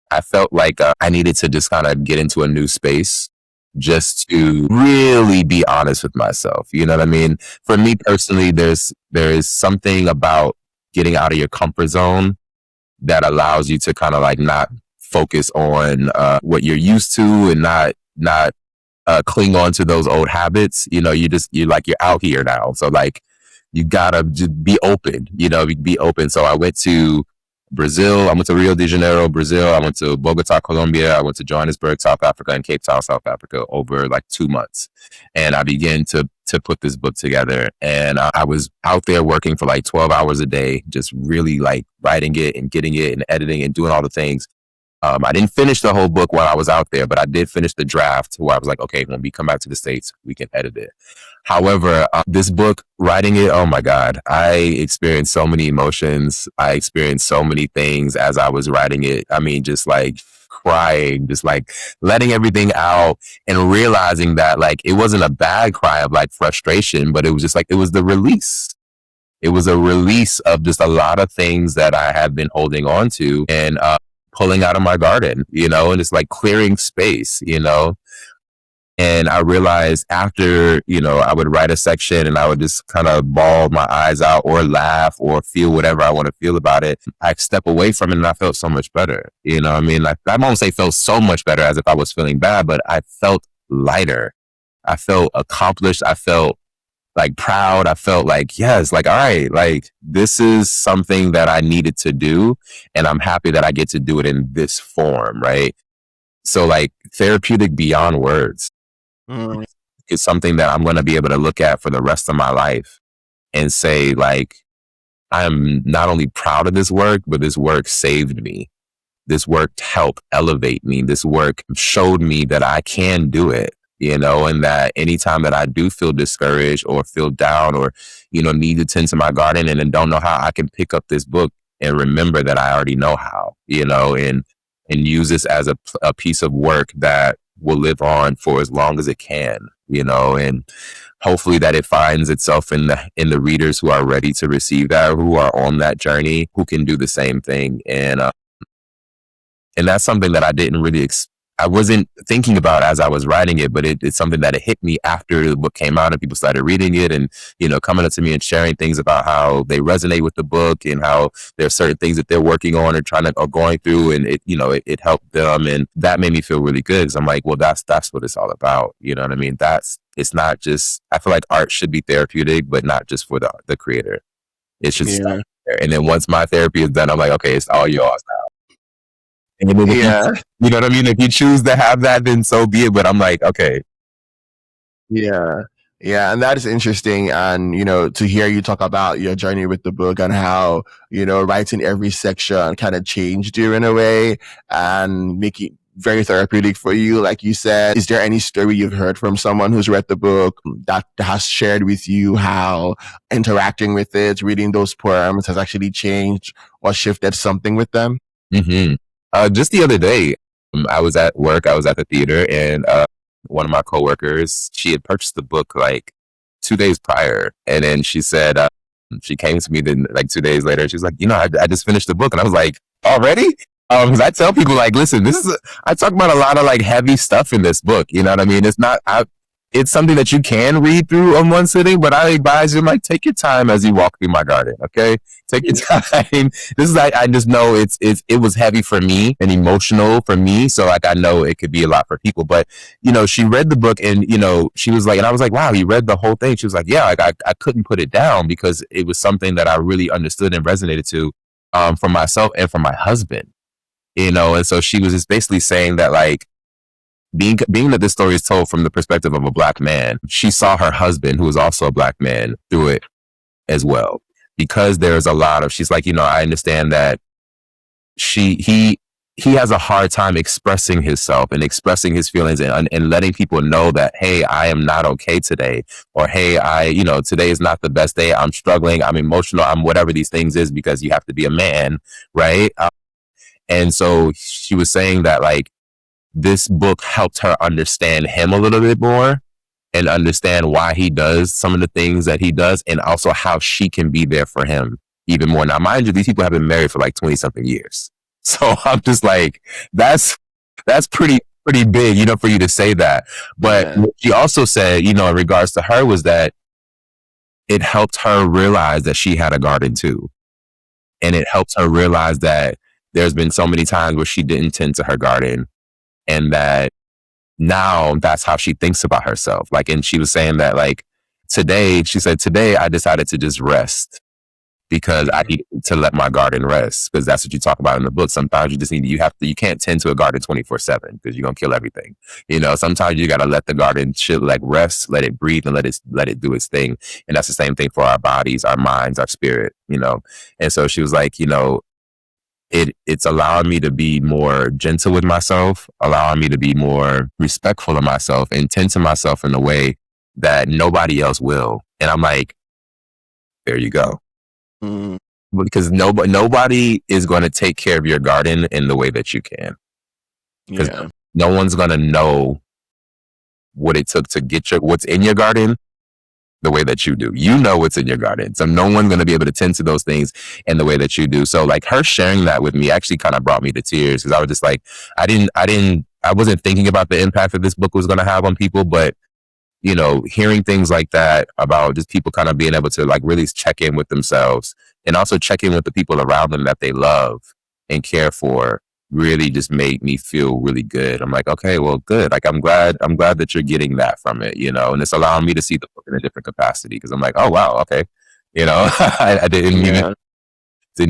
I felt like I needed to just kind of get into a new space just to really be honest with myself. You know what I mean? For me personally, there is something about getting out of your comfort zone that allows you to kind of like not focus on what you're used to and not cling on to those old habits. You know, you're like, you're out here now. So like, you gotta just be open, you know, be open. So I went to Brazil. I went to Rio de Janeiro, Brazil. I went to Bogota, Colombia. I went to Johannesburg, South Africa, and Cape Town, South Africa over like 2 months. And I began to put this book together. And I was out there working for like 12 hours a day, just really like writing it and getting it and editing and doing all the things. I didn't finish the whole book while I was out there, but I did finish the draft where I was like, okay, when we come back to the States, we can edit it. However, this book, writing it, oh my God, I experienced so many emotions. I experienced so many things as I was writing it. I mean, just like crying, just like letting everything out and realizing that like it wasn't a bad cry of like frustration, but it was just like, it was the release. It was a release of just a lot of things that I had been holding on to and pulling out of my garden, you know, and it's like clearing space, you know. And I realized after, you know, I would write a section and I would just kind of bawl my eyes out or laugh or feel whatever I want to feel about it. I step away from it and I felt so much better. You know what I mean? Like, I won't say felt so much better as if I was feeling bad, but I felt lighter. I felt accomplished. I felt like proud. I felt like, yes, like, all right, like this is something that I needed to do. And I'm happy that I get to do it in this form. Right. So like therapeutic beyond words. Mm. It's something that I'm going to be able to look at for the rest of my life and say, like, I'm not only proud of this work, but this work saved me. This work helped elevate me. This work showed me that I can do it, you know, and that anytime that I do feel discouraged or feel down or, you know, need to tend to my garden and then don't know how, I can pick up this book and remember that I already know how, you know, and use this as a piece of work that will live on for as long as it can, you know, and hopefully that it finds itself in the readers who are ready to receive that, who are on that journey, who can do the same thing. And that's something that I didn't really, I wasn't thinking about as I was writing it, but it's something that it hit me after the book came out and people started reading it and, you know, coming up to me and sharing things about how they resonate with the book and how there are certain things that they're working on or or going through. And it, you know, it helped them. And that made me feel really good. Cause I'm like, well, that's what it's all about. You know what I mean? It's not just, I feel like art should be therapeutic, but not just for the creator. It should stop there. And then once my therapy is done, I'm like, okay, it's all yours now. And then Yeah. you know what I mean? If you choose to have that, then so be it. But I'm like, okay. Yeah. Yeah. And that is interesting. And, you know, to hear you talk about your journey with the book and how, you know, writing every section kind of changed you in a way and make it very therapeutic for you. Like you said, is there any story you've heard from someone who's read the book that has shared with you how interacting with it, reading those poems has actually changed or shifted something with them? Mm-hmm. Just the other day, I was at work. I was at the theater, and one of my coworkers, she had purchased the book like 2 days prior, and then she said she came to me then like 2 days later. She was like, you know, I just finished the book, and I was like, already? Because I tell people like, listen, I talk about a lot of like heavy stuff in this book. You know what I mean? It's something that you can read through on one sitting, but I advise you, like, take your time as you walk through my garden. Okay. Take your time. I just know it was heavy for me and emotional for me. So like, I know it could be a lot for people, but you know, she read the book and, you know, she was like, and I was like, wow, you read the whole thing. She was like, yeah, like I couldn't put it down because it was something that I really understood and resonated to, for myself and for my husband, you know? And so she was just basically saying that like, being that this story is told from the perspective of a Black man, she saw her husband, who was also a Black man, through it as well. Because there's a lot of, she's like, you know, I understand that he has a hard time expressing himself and expressing his feelings and letting people know that, hey, I am not okay today. Or, hey, you know, today is not the best day. I'm struggling. I'm emotional. I'm whatever these things is, because you have to be a man. Right. And so she was saying that like, this book helped her understand him a little bit more and understand why he does some of the things that he does, and also how she can be there for him even more. Now, mind you, these people have been married for like 20 something years. So I'm just like, that's pretty big, you know, for you to say that. But Yeah. what she also said, you know, in regards to her, was that it helped her realize that she had a garden too. And it helped her realize that there's been so many times where she didn't tend to her garden, and that now that's how she thinks about herself. Like, and she was saying that, like, today, she said, today I decided to just rest because I need to let my garden rest. Because that's what you talk about in the book. Sometimes you just need, you can't tend to a garden 24/7 because you're going to kill everything. You know, sometimes you got to let the garden like rest, let it breathe, and let it do its thing. And that's the same thing for our bodies, our minds, our spirit, you know? And so she was like, you know, it's allowing me to be more gentle with myself, allowing me to be more respectful of myself and tend to myself in a way that nobody else will. And I'm like, there you go. Mm. Because nobody is going to take care of your garden in the way that you can. Because no one's going to know what it took to get what's in your garden the way that you do. You know what's in your garden. So no one's going to be able to tend to those things in the way that you do. So like her sharing that with me actually kind of brought me to tears, because I was just like, I wasn't thinking about the impact that this book was going to have on people, but you know, hearing things like that about just people kind of being able to like really check in with themselves and also check in with the people around them that they love and care for really just made me feel really good. I'm like, okay, well, good. Like, I'm glad that you're getting that from it, you know, and it's allowing me to see the book in a different capacity, because I'm like, oh, wow, okay. You know, I didn't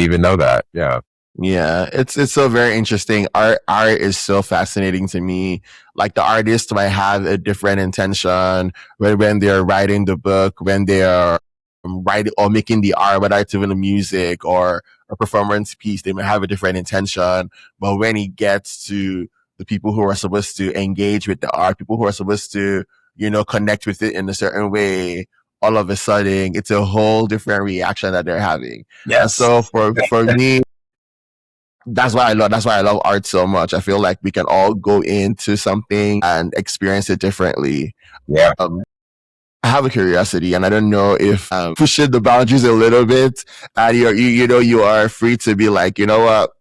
even know that. Yeah. Yeah, it's so very interesting. Art is so fascinating to me. Like, the artist might have a different intention when they're writing the book, when they're writing or making the art, whether it's even a music or a performance piece, they might have a different intention. But when it gets to the people who are supposed to engage with the art, people who are supposed to, you know, connect with it in a certain way, all of a sudden it's a whole different reaction that they're having. Yes. And so for me, that's why I love art so much. I feel like we can all go into something and experience it differently. Yeah. I have a curiosity, and I don't know if pushing the boundaries a little bit, and you are free to be like, you know what,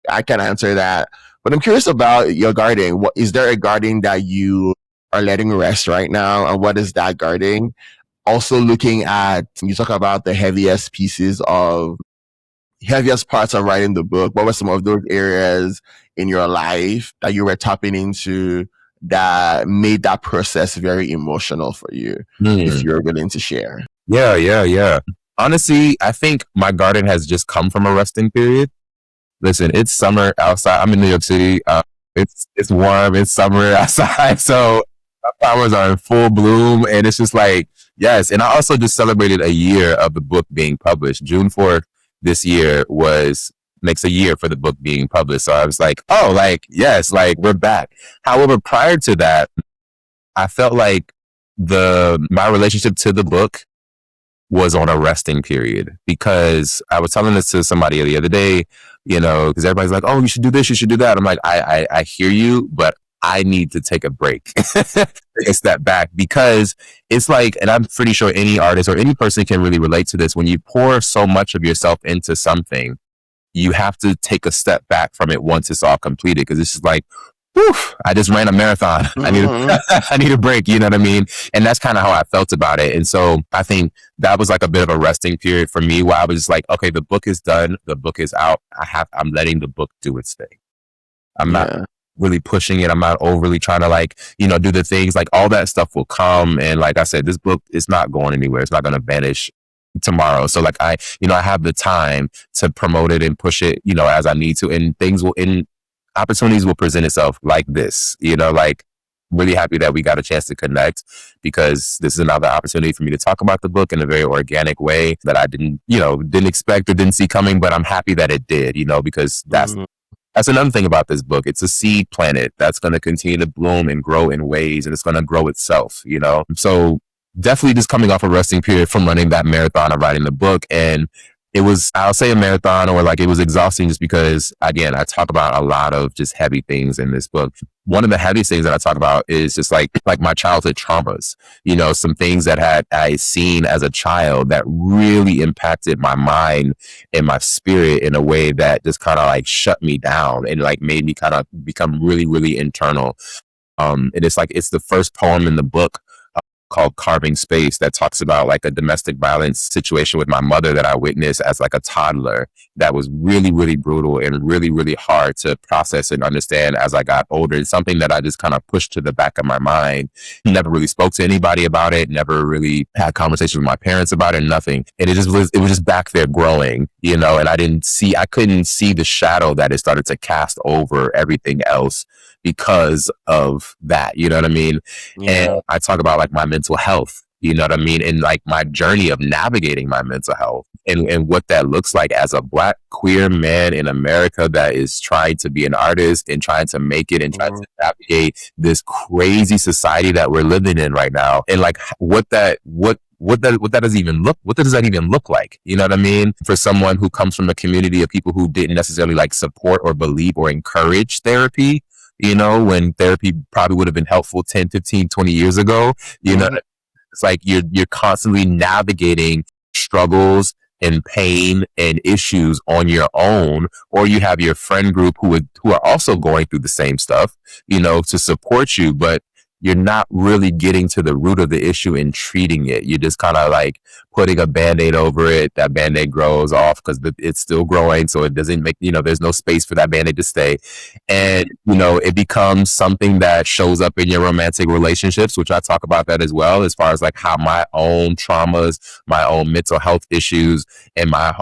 I can answer that. But I'm curious about your garden. What is there a garden that you are letting rest right now, and what is that garden? Also, looking at, you talk about the heaviest parts of writing the book. What were some of those areas in your life that you were tapping into that made that process very emotional for you, if you're willing to share? Yeah. Honestly, I think my garden has just come from a resting period. Listen, it's summer outside. I'm in New York City. It's warm. It's summer outside. So my flowers are in full bloom, and it's just like, yes. And I also just celebrated a year of the book being published. June 4th this year makes a year for the book being published. So I was like, oh, like, yes, like, we're back. However, prior to that, I felt like my relationship to the book was on a resting period, because I was telling this to somebody the other day, you know, because everybody's like, oh, you should do this, you should do that. I'm like, I hear you, but I need to take a break, take a step back, because it's like, and I'm pretty sure any artist or any person can really relate to this. When you pour so much of yourself into something, you have to take a step back from it once it's all completed. Because it's just like, whew, I just ran a marathon. I need a break. You know what I mean? And that's kind of how I felt about it. And so I think that was like a bit of a resting period for me, where I was just like, okay, the book is done. The book is out. I'm letting the book do its thing. I'm not really pushing it. I'm not overly trying to, like, you know, do the things. Like, all that stuff will come. And like I said, this book is not going anywhere. It's not going to vanish tomorrow. So like, I have the time to promote it and push it, you know, as I need to, and opportunities will present itself like this, you know, like, really happy that we got a chance to connect, because this is another opportunity for me to talk about the book in a very organic way that I didn't expect or didn't see coming, but I'm happy that it did, you know, because that's another thing about this book. It's a seed planted that's going to continue to bloom and grow in ways, and it's going to grow itself, you know? So definitely just coming off a resting period from running that marathon of writing the book. And it was, I'll say a marathon, or like it was exhausting just because, again, I talk about a lot of just heavy things in this book. One of the heaviest things that I talk about is just like my childhood traumas, some things that I seen as a child that really impacted my mind and my spirit in a way that just kind of like shut me down and like made me kind of become really, really internal. And it's the first poem in the book called Carving Space that talks about like a domestic violence situation with my mother that I witnessed as like a toddler that was really, really brutal and really, really hard to process and understand as I got older. It's something that I just kind of pushed to the back of my mind. Never really spoke to anybody about it, never really had conversations with my parents about it, nothing. And it was just back there growing, and I couldn't see the shadow that it started to cast over everything else because of that. You know what I mean? Yeah. And I talk about like my mental health, you know what I mean? And like my journey of navigating my mental health and what that looks like as a Black queer man in America that is trying to be an artist and trying to make it and trying to navigate this crazy society that we're living in right now. And like what does that even look like? You know what I mean? For someone who comes from a community of people who didn't necessarily like support or believe or encourage therapy, when therapy probably would have been helpful 10, 15, 20 years ago, it's like you're constantly navigating struggles and pain and issues on your own, or you have your friend group who are also going through the same stuff, to support you, but you're not really getting to the root of the issue and treating it. You're just kind of like putting a Band-Aid over it. That Band-Aid grows off because it's still growing. So it doesn't make, there's no space for that Band-Aid to stay. And, it becomes something that shows up in your romantic relationships, which I talk about that as well, as far as like how my own traumas, my own mental health issues, and my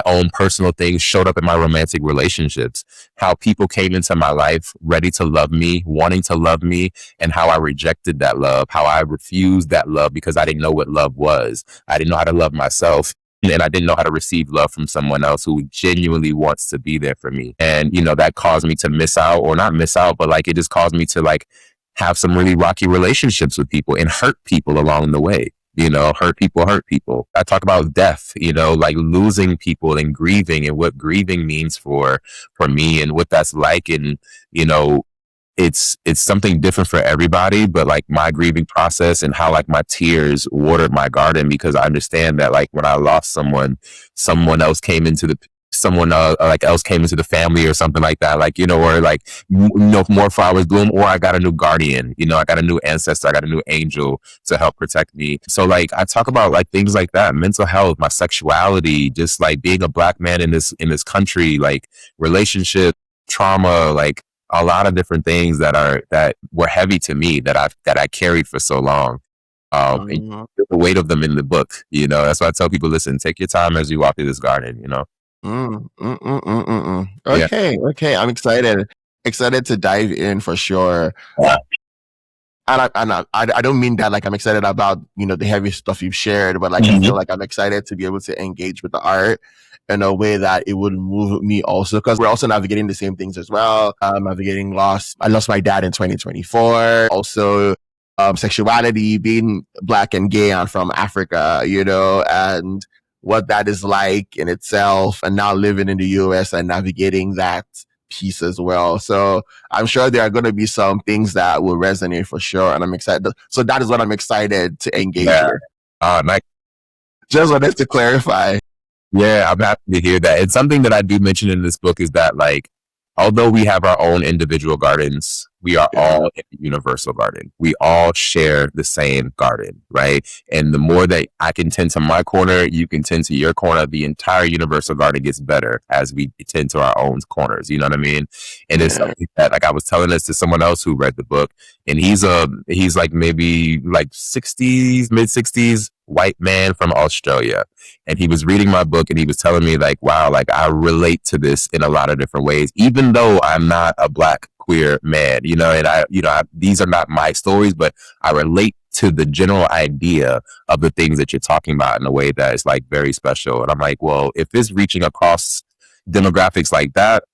own personal things showed up in my romantic relationships. How people came into my life ready to love me, wanting to love me, and how I rejected that love, how I refused that love because I didn't know what love was. I didn't know how to love myself. And I didn't know how to receive love from someone else who genuinely wants to be there for me. And, that caused me to miss out, or not miss out, but like it just caused me to like have some really rocky relationships with people and hurt people along the way. Hurt people. I talk about death, like losing people and grieving and what grieving means for me and what that's like. And, it's something different for everybody, but like my grieving process and how like my tears watered my garden, because I understand that like when I lost someone else came into the family or something like that, like, or like, more flowers bloom, or I got a new guardian, I got a new ancestor, I got a new angel to help protect me. So like, I talk about like things like that, mental health, my sexuality, just like being a Black man in this country, like relationship, trauma, like a lot of different things that were heavy to me that I carried for so long. And the weight of them in the book, that's why I tell people, listen, take your time as you walk through this garden, Okay, okay. I'm excited to dive in for sure. Yeah. I don't mean that like I'm excited about the heavy stuff you've shared, but like I feel like I'm excited to be able to engage with the art in a way that it would move me also, because we're also navigating the same things as well. Navigating loss. I lost my dad in 2024. Also, sexuality, being Black and gay and from Africa, and what that is like in itself, and now living in the US and navigating that piece as well. So I'm sure there are going to be some things that will resonate for sure, and I'm excited. So that is what I'm excited to engage with. Nice. Just wanted to clarify. Yeah, I'm happy to hear that. And something that I do mention in this book is that like, although we have our own individual gardens, we are all in a universal garden. We all share the same garden, right? And the more that I can tend to my corner, you can tend to your corner, the entire universal garden gets better as we tend to our own corners. You know what I mean? And it's something that, like, I was telling this to someone else who read the book, and he's like maybe like 60s, mid 60s, white man from Australia. And he was reading my book and he was telling me like, wow, like I relate to this in a lot of different ways, even though I'm not a Black queer man, and these are not my stories, but I relate to the general idea of the things that you're talking about in a way that is like very special. And I'm like, well, if it's reaching across demographics like that,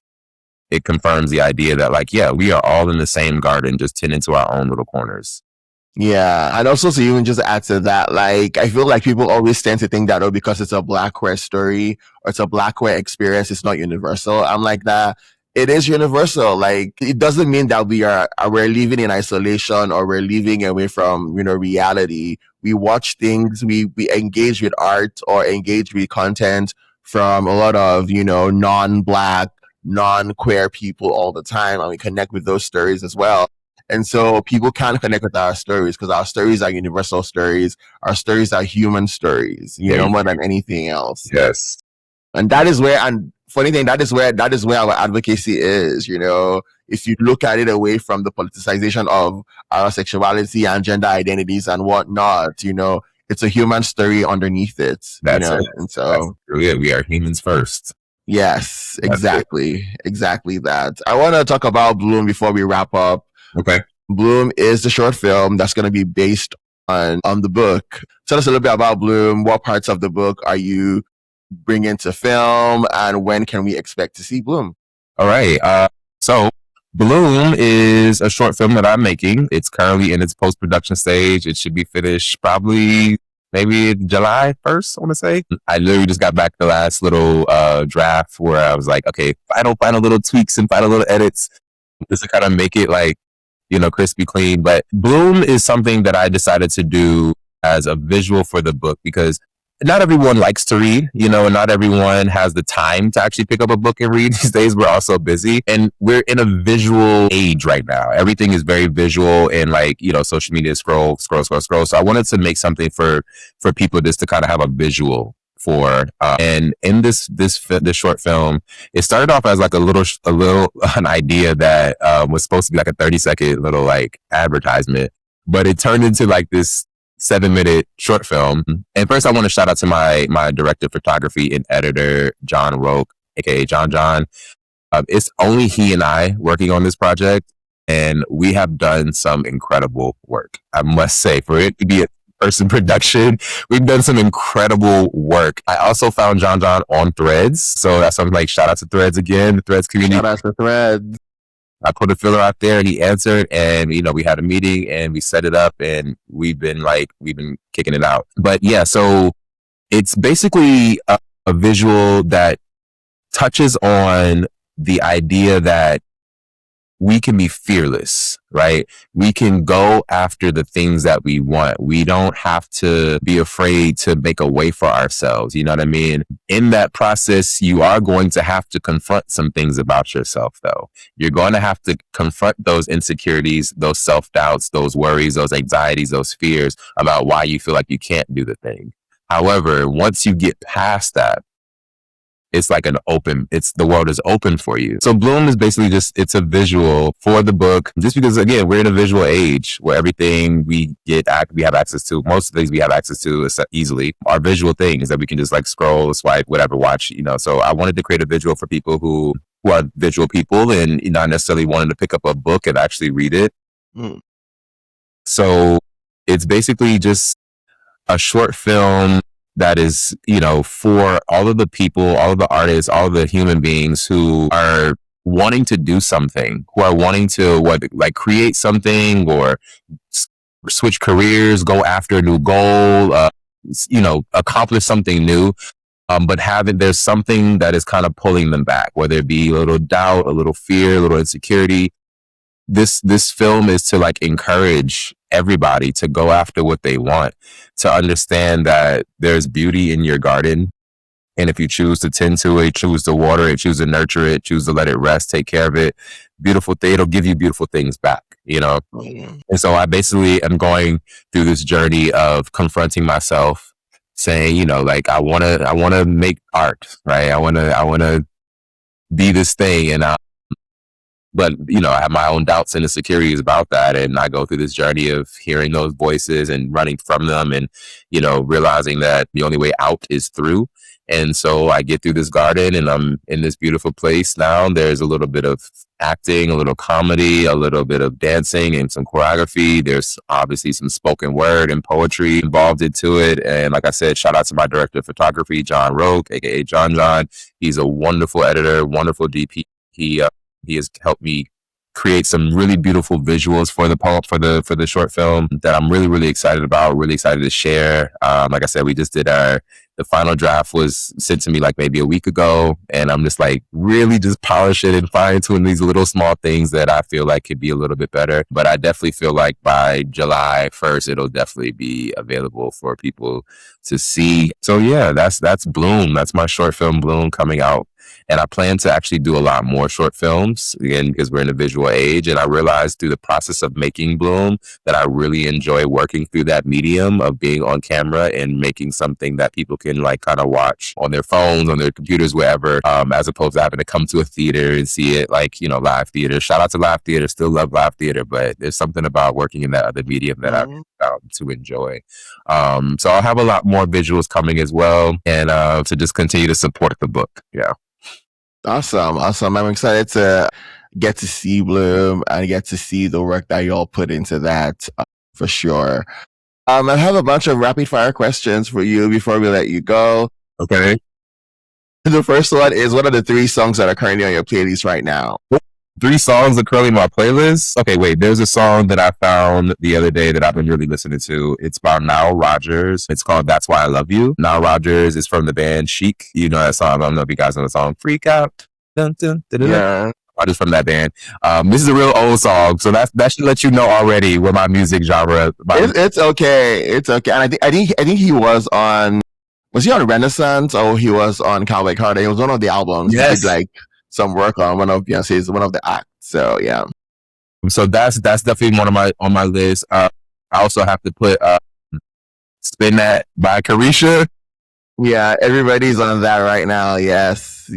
it confirms the idea that like, yeah, we are all in the same garden, just tending to our own little corners. Yeah, and also to even just add to that, like I feel like people always tend to think that oh, because it's a black queer story or it's a black queer experience, it's not universal. I'm like that. It is universal. Like it doesn't mean that we're living in isolation or we're living away from reality. We watch things, we engage with art or engage with content from a lot of non-black, non-queer people all the time, and we connect with those stories as well. And so people can connect with our stories because our stories are universal stories. Our stories are human stories, There you more than anything else. Yes. And funny thing, that is where our advocacy is, if you look at it away from the politicization of our sexuality and gender identities and whatnot, it's a human story underneath it, That's it. and That's so. really it. We are humans first. Yes, That's it. exactly that. I want to talk about Bloom before we wrap up. Okay. Bloom is the short film that's going to be based on the book. Tell us a little bit about Bloom. What parts of the book are you bringing to film, and when can we expect to see Bloom? All right. So Bloom is a short film that I'm making. It's currently in its post-production stage. It should be finished probably maybe July 1st, I want to say. I literally just got back the last little draft where I was like, okay, final little tweaks and final little edits just to kind of make it like, crispy clean. But Bloom is something that I decided to do as a visual for the book because not everyone likes to read, and not everyone has the time to actually pick up a book and read these days. We're all so busy and we're in a visual age right now. Everything is very visual and like, social media scroll. So I wanted to make something for people just to kind of have a visual for, and in this short film, it started off as like an idea that was supposed to be like a 30-second little like advertisement, but it turned into like this 7-minute short film. And first I want to shout out to my director of photography and editor, John Roque, aka John. It's only he and I working on this project, and we have done some incredible work. I must say, for it to be a person production, we've done some incredible work. I also found John on Threads, so that's something like shout out to Threads again, the Threads community. Shout out to Threads. I put a filler out there and he answered, and we had a meeting and we set it up and we've been kicking it out. But yeah, so it's basically a visual that touches on the idea that we can be fearless, right? We can go after the things that we want. We don't have to be afraid to make a way for ourselves. You know what I mean? In that process, you are going to have to confront some things about yourself, though. You're going to have to confront those insecurities, those self-doubts, those worries, those anxieties, those fears about why you feel like you can't do the thing. However, once you get past that, it's like the world is open for you. So Bloom is basically it's a visual for the book, just because again, we're in a visual age where everything we have access to, most of the things we have access to easily are visual things that we can just like scroll, swipe, whatever, watch, So I wanted to create a visual for people who are visual people and not necessarily wanting to pick up a book and actually read it. So it's basically just a short film that is, for all of the people, all of the artists, all of the human beings who are wanting to do something, who are wanting to create something or switch careers, go after a new goal, accomplish something new. But there's something that is kind of pulling them back, whether it be a little doubt, a little fear, a little insecurity. This film is to like encourage everybody to go after what they want, to understand that there's beauty in your garden. And if you choose to tend to it, choose to water it, choose to nurture it, choose to let it rest, take care of it, it'll give you beautiful things back, And so I basically am going through this journey of confronting myself, saying, I want to make art, right? I want to be this thing. And but, I have my own doubts and insecurities about that. And I go through this journey of hearing those voices and running from them and, realizing that the only way out is through. And so I get through this garden and I'm in this beautiful place now. There's a little bit of acting, a little comedy, a little bit of dancing and some choreography. There's obviously some spoken word and poetry involved into it. And like I said, shout out to my director of photography, John Roque, aka John. He's a wonderful editor, wonderful DP. He has helped me create some really beautiful visuals for the poem, for the short film that I'm really, really excited about, really excited to share. Like I said, we just did the final draft was sent to me like maybe a week ago, and I'm just like really just polishing and fine tuning these little small things that I feel like could be a little bit better. But I definitely feel like by July 1st, it'll definitely be available for people to see. So yeah, that's Bloom. That's my short film Bloom coming out. And I plan to actually do a lot more short films, again, because we're in a visual age. And I realized through the process of making Bloom that I really enjoy working through that medium of being on camera and making something that people can like kind of watch on their phones, on their computers, wherever, as opposed to having to come to a theater and see it like, live theater. Shout out to live theater, still love live theater, but there's something about working in that other medium that I've found to enjoy. So I'll have a lot more visuals coming as well, and to just continue to support the book. Yeah. Awesome. I'm excited to get to see Bloom and get to see the work that y'all put into that for sure. I have a bunch of rapid fire questions for you before we let you go. Okay. The first one is, what are the 3 songs that are currently on your playlist right now? 3 songs are currently on my playlist. Okay, wait. There's a song that I found the other day that I've been really listening to. It's by Nile Rodgers. It's called "That's Why I Love You." Nile Rodgers is from the band Chic. You know that song. I don't know if you guys know the song "Freak Out." Dun, dun, dun, dun, Yeah. Rodgers from that band. This is a real old song, so that should let you know already what my music genre. It's okay. It's okay. And I think he was on. Was he on Renaissance or he was on Cowboy Carter? It was one of the albums. Yes. He did like some work on one of Beyonce's one of the acts. So yeah. So that's definitely one of on my list. I also have to put "Spin That" by Carisha. Yeah, everybody's on that right now. Yes.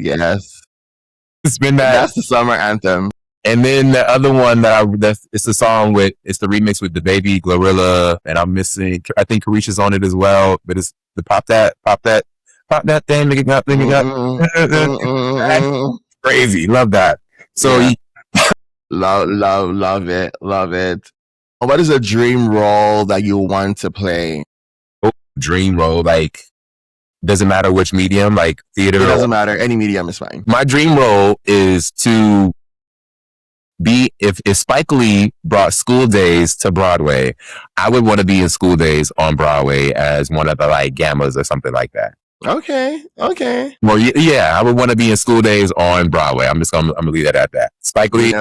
Spin That. That's the summer anthem. And then the other one it's the song it's the remix with the baby Glorilla, and I'm missing. I think Carisha's on it as well, but it's the pop that thing, make it up. Crazy, love that. So yeah. love it. What is a dream role that you want to play? Dream role, like doesn't matter which medium, like theater. It doesn't matter. Any medium is fine. My dream role is to be, if Spike Lee brought School Days to Broadway, I would want to be in School Days on Broadway as one of the like gammas or something like that. Okay. Well, yeah, I would want to be in School Days on Broadway. I'm gonna leave it at that. Spike Lee.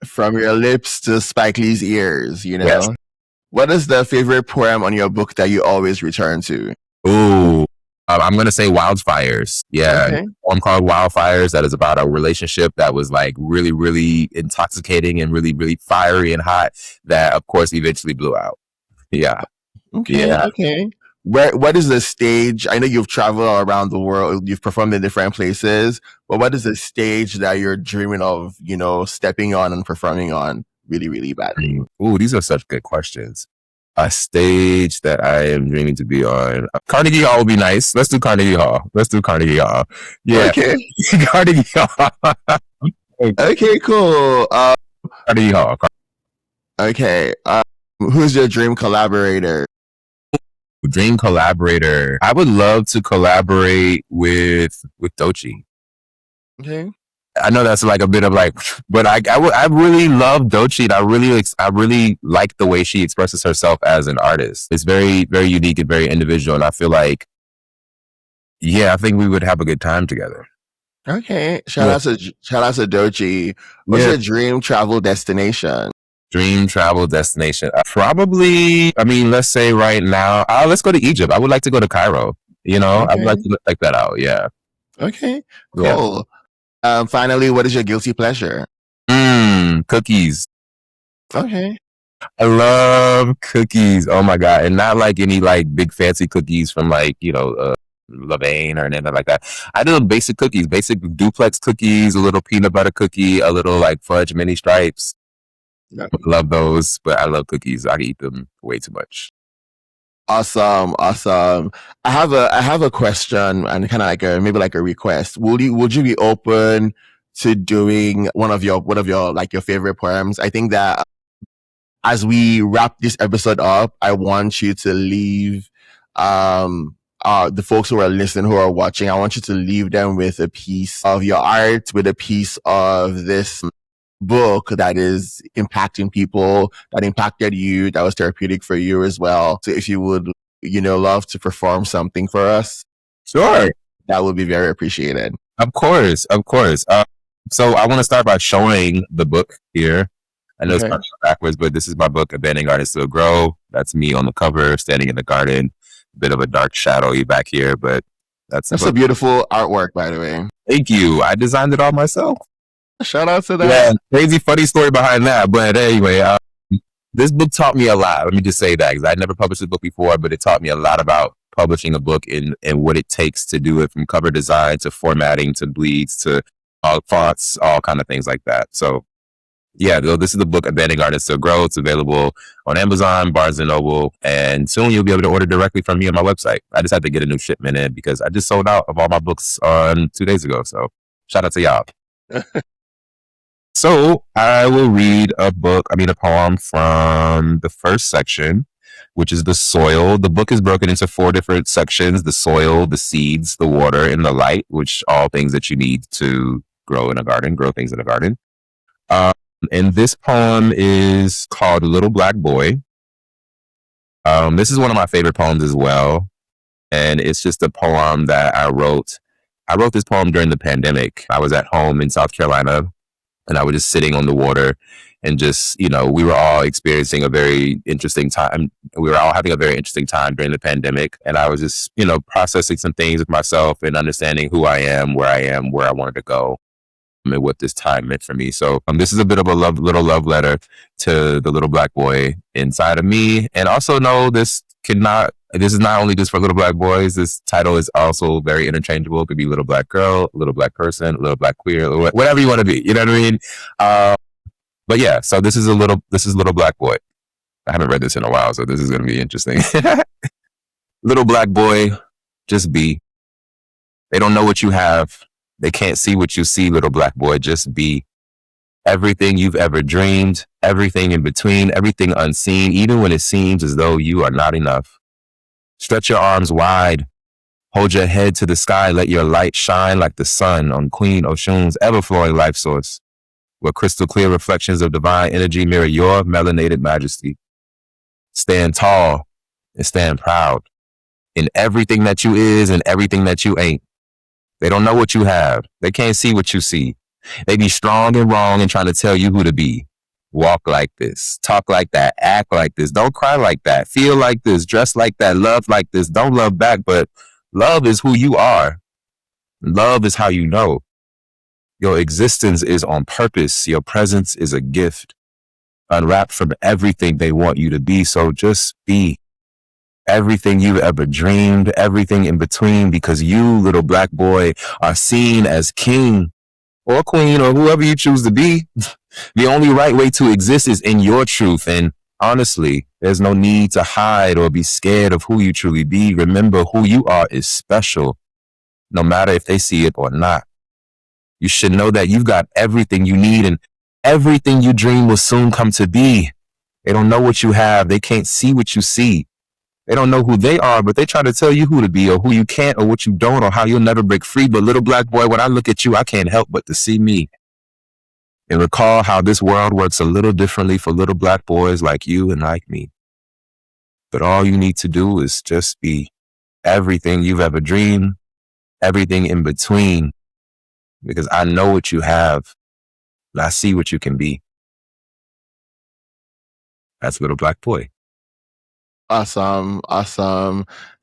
From your lips to Spike Lee's ears, Yes. What is the favorite poem on your book that you always return to? Ooh, I'm going to say Wildfires. Yeah. Okay. One called Wildfires that is about a relationship that was like really, really intoxicating and really, really fiery and hot that of course eventually blew out. Yeah. Okay. Yeah. Okay. What is the stage? I know you've traveled around the world, you've performed in different places, but what is the stage that you're dreaming of, stepping on and performing on really, really badly? Ooh, these are such good questions. A stage that I am dreaming to be on. Carnegie Hall would be nice. Let's do Carnegie Hall. Yeah. Okay. Carnegie Hall. Okay, cool. Carnegie Hall. Okay. Who's your dream collaborator? Dream collaborator. I would love to collaborate with Doechii. Okay. I know that's like a bit of like, but I really love Doechii. And I really like the way she expresses herself as an artist. It's very, very unique and very individual. And I feel like, yeah, I think we would have a good time together. Okay. Shout out to Doechii. What's your dream travel destination? Dream travel destination. Probably, let's say right now, let's go to Egypt. I would like to go to Cairo. Okay. I would like to check that out. Yeah. Okay. Cool. Yeah. Finally, what is your guilty pleasure? Cookies. Okay. I love cookies. Oh my God. And not like any like big fancy cookies from like, Levain or anything like that. I do basic cookies, basic duplex cookies, a little peanut butter cookie, a little like fudge mini stripes. Yeah. Love those, but I love cookies. I eat them way too much. Awesome. I have a question and kind of maybe like a request. Would you be open to doing one of your like your favorite poems? I think that as we wrap this episode up, I want you to leave the folks who are listening, who are watching, I want you to leave them with a piece of your art, with a piece of this book that is impacting people, that impacted you, that was therapeutic for you as well. So if you would, love to perform something for us, Sure. that would be very appreciated. Of course, of course. So I want to start by showing the book here. I know it's Okay. kind of backwards, but this is my book, Abandoning Gardens Still Grow. That's me on the cover, standing in the garden. Bit of a dark shadowy back here, but that's a beautiful artwork, by the way. Thank you. I designed it all myself. Shout out to that. Yeah, crazy funny story behind that. But anyway, this book taught me a lot. Let me just say that because I'd never published a book before, but it taught me a lot about publishing a book and what it takes to do it, from cover design to formatting to bleeds to fonts, all kind of things like that. So yeah, this is the book Abandoning Gardens Still Grow. It's available on Amazon, Barnes & Noble, and soon you'll be able to order directly from me on my website. I just had to get a new shipment in because I just sold out of all my books 2 days ago. So shout out to y'all. So I will read a poem from the first section, which is the soil. The book is broken into 4 different sections: the soil, the seeds, the water, and the light, which all things that you need to grow things in a garden. And this poem is called Little Black Boy. This is one of my favorite poems as well. And it's just a poem that I wrote. I wrote this poem during the pandemic. I was at home in South Carolina, and I was just sitting on the water and just, we were all experiencing a very interesting time. We were all having a very interesting time during the pandemic. And I was just, processing some things with myself and understanding who I am, where I wanted to go, and what this time meant for me. So this is a bit of a little love letter to the little black boy inside of me. And also know this is not only just for little black boys. This title is also very interchangeable. It could be little black girl, little black person, little black queer, whatever you want to be. You know what I mean? But yeah, so this is little black boy. I haven't read this in a while, so this is going to be interesting. Little black boy, just be. They don't know what you have. They can't see what you see, little black boy. Just be. Everything you've ever dreamed, everything in between, everything unseen, even when it seems as though you are not enough. Stretch your arms wide. Hold your head to the sky. Let your light shine like the sun on Queen Oshun's ever-flowing life source, where crystal clear reflections of divine energy mirror your melanated majesty. Stand tall and stand proud in everything that you is and everything that you ain't. They don't know what you have. They can't see what you see. They be strong and wrong and trying to tell you who to be. Walk like this, talk like that, act like this, don't cry like that, feel like this, dress like that, love like this. Don't love back, but love is who you are. Love is how you know. Your existence is on purpose. Your presence is a gift, unwrapped from everything they want you to be. So just be everything you've ever dreamed, everything in between, because you, little black boy, are seen as king or queen or whoever you choose to be. The only right way to exist is in your truth. And honestly, there's no need to hide or be scared of who you truly be. Remember, who you are is special, no matter if they see it or not. You should know that you've got everything you need, and everything you dream will soon come to be. They don't know what you have. They can't see what you see. They don't know who they are, but they try to tell you who to be or who you can't or what you don't or how you'll never break free. But little black boy, when I look at you, I can't help but to see me. And recall how this world works a little differently for little black boys like you and like me. But all you need to do is just be everything you've ever dreamed, everything in between, because I know what you have and I see what you can be. That's little black boy. Awesome.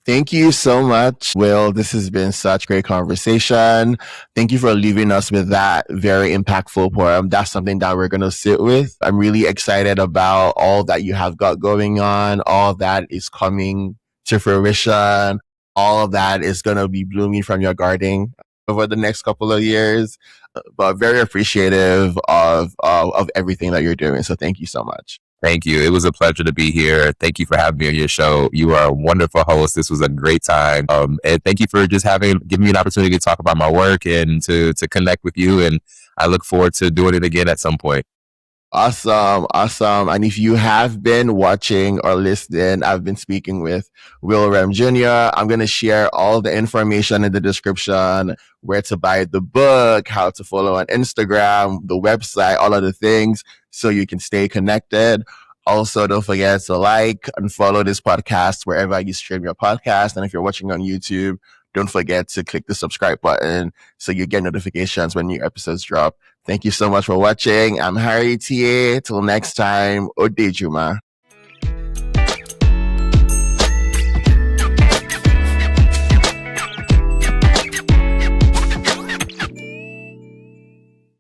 Thank you so much, Will. This has been such great conversation. Thank you for leaving us with that very impactful poem. That's something that we're going to sit with. I'm really excited about all that you have got going on, all that is coming to fruition, all of that is going to be blooming from your garden over the next couple of years. But very appreciative of everything that you're doing. So thank you so much. Thank you. It was a pleasure to be here. Thank you for having me on your show. You are a wonderful host. This was a great time. And thank you for just giving me an opportunity to talk about my work and to connect with you. And I look forward to doing it again at some point. Awesome, awesome. And if you have been watching or listening, I've been speaking with Will Rhem Jr. I'm going to share all the information in the description, where to buy the book, how to follow on Instagram, the website, all of the things so you can stay connected. Also, don't forget to like and follow this podcast wherever you stream your podcast. And if you're watching on YouTube, don't forget to click the subscribe button so you get notifications when new episodes drop. Thank you so much for watching. I'm Harry TA. Till next time, Odejuma.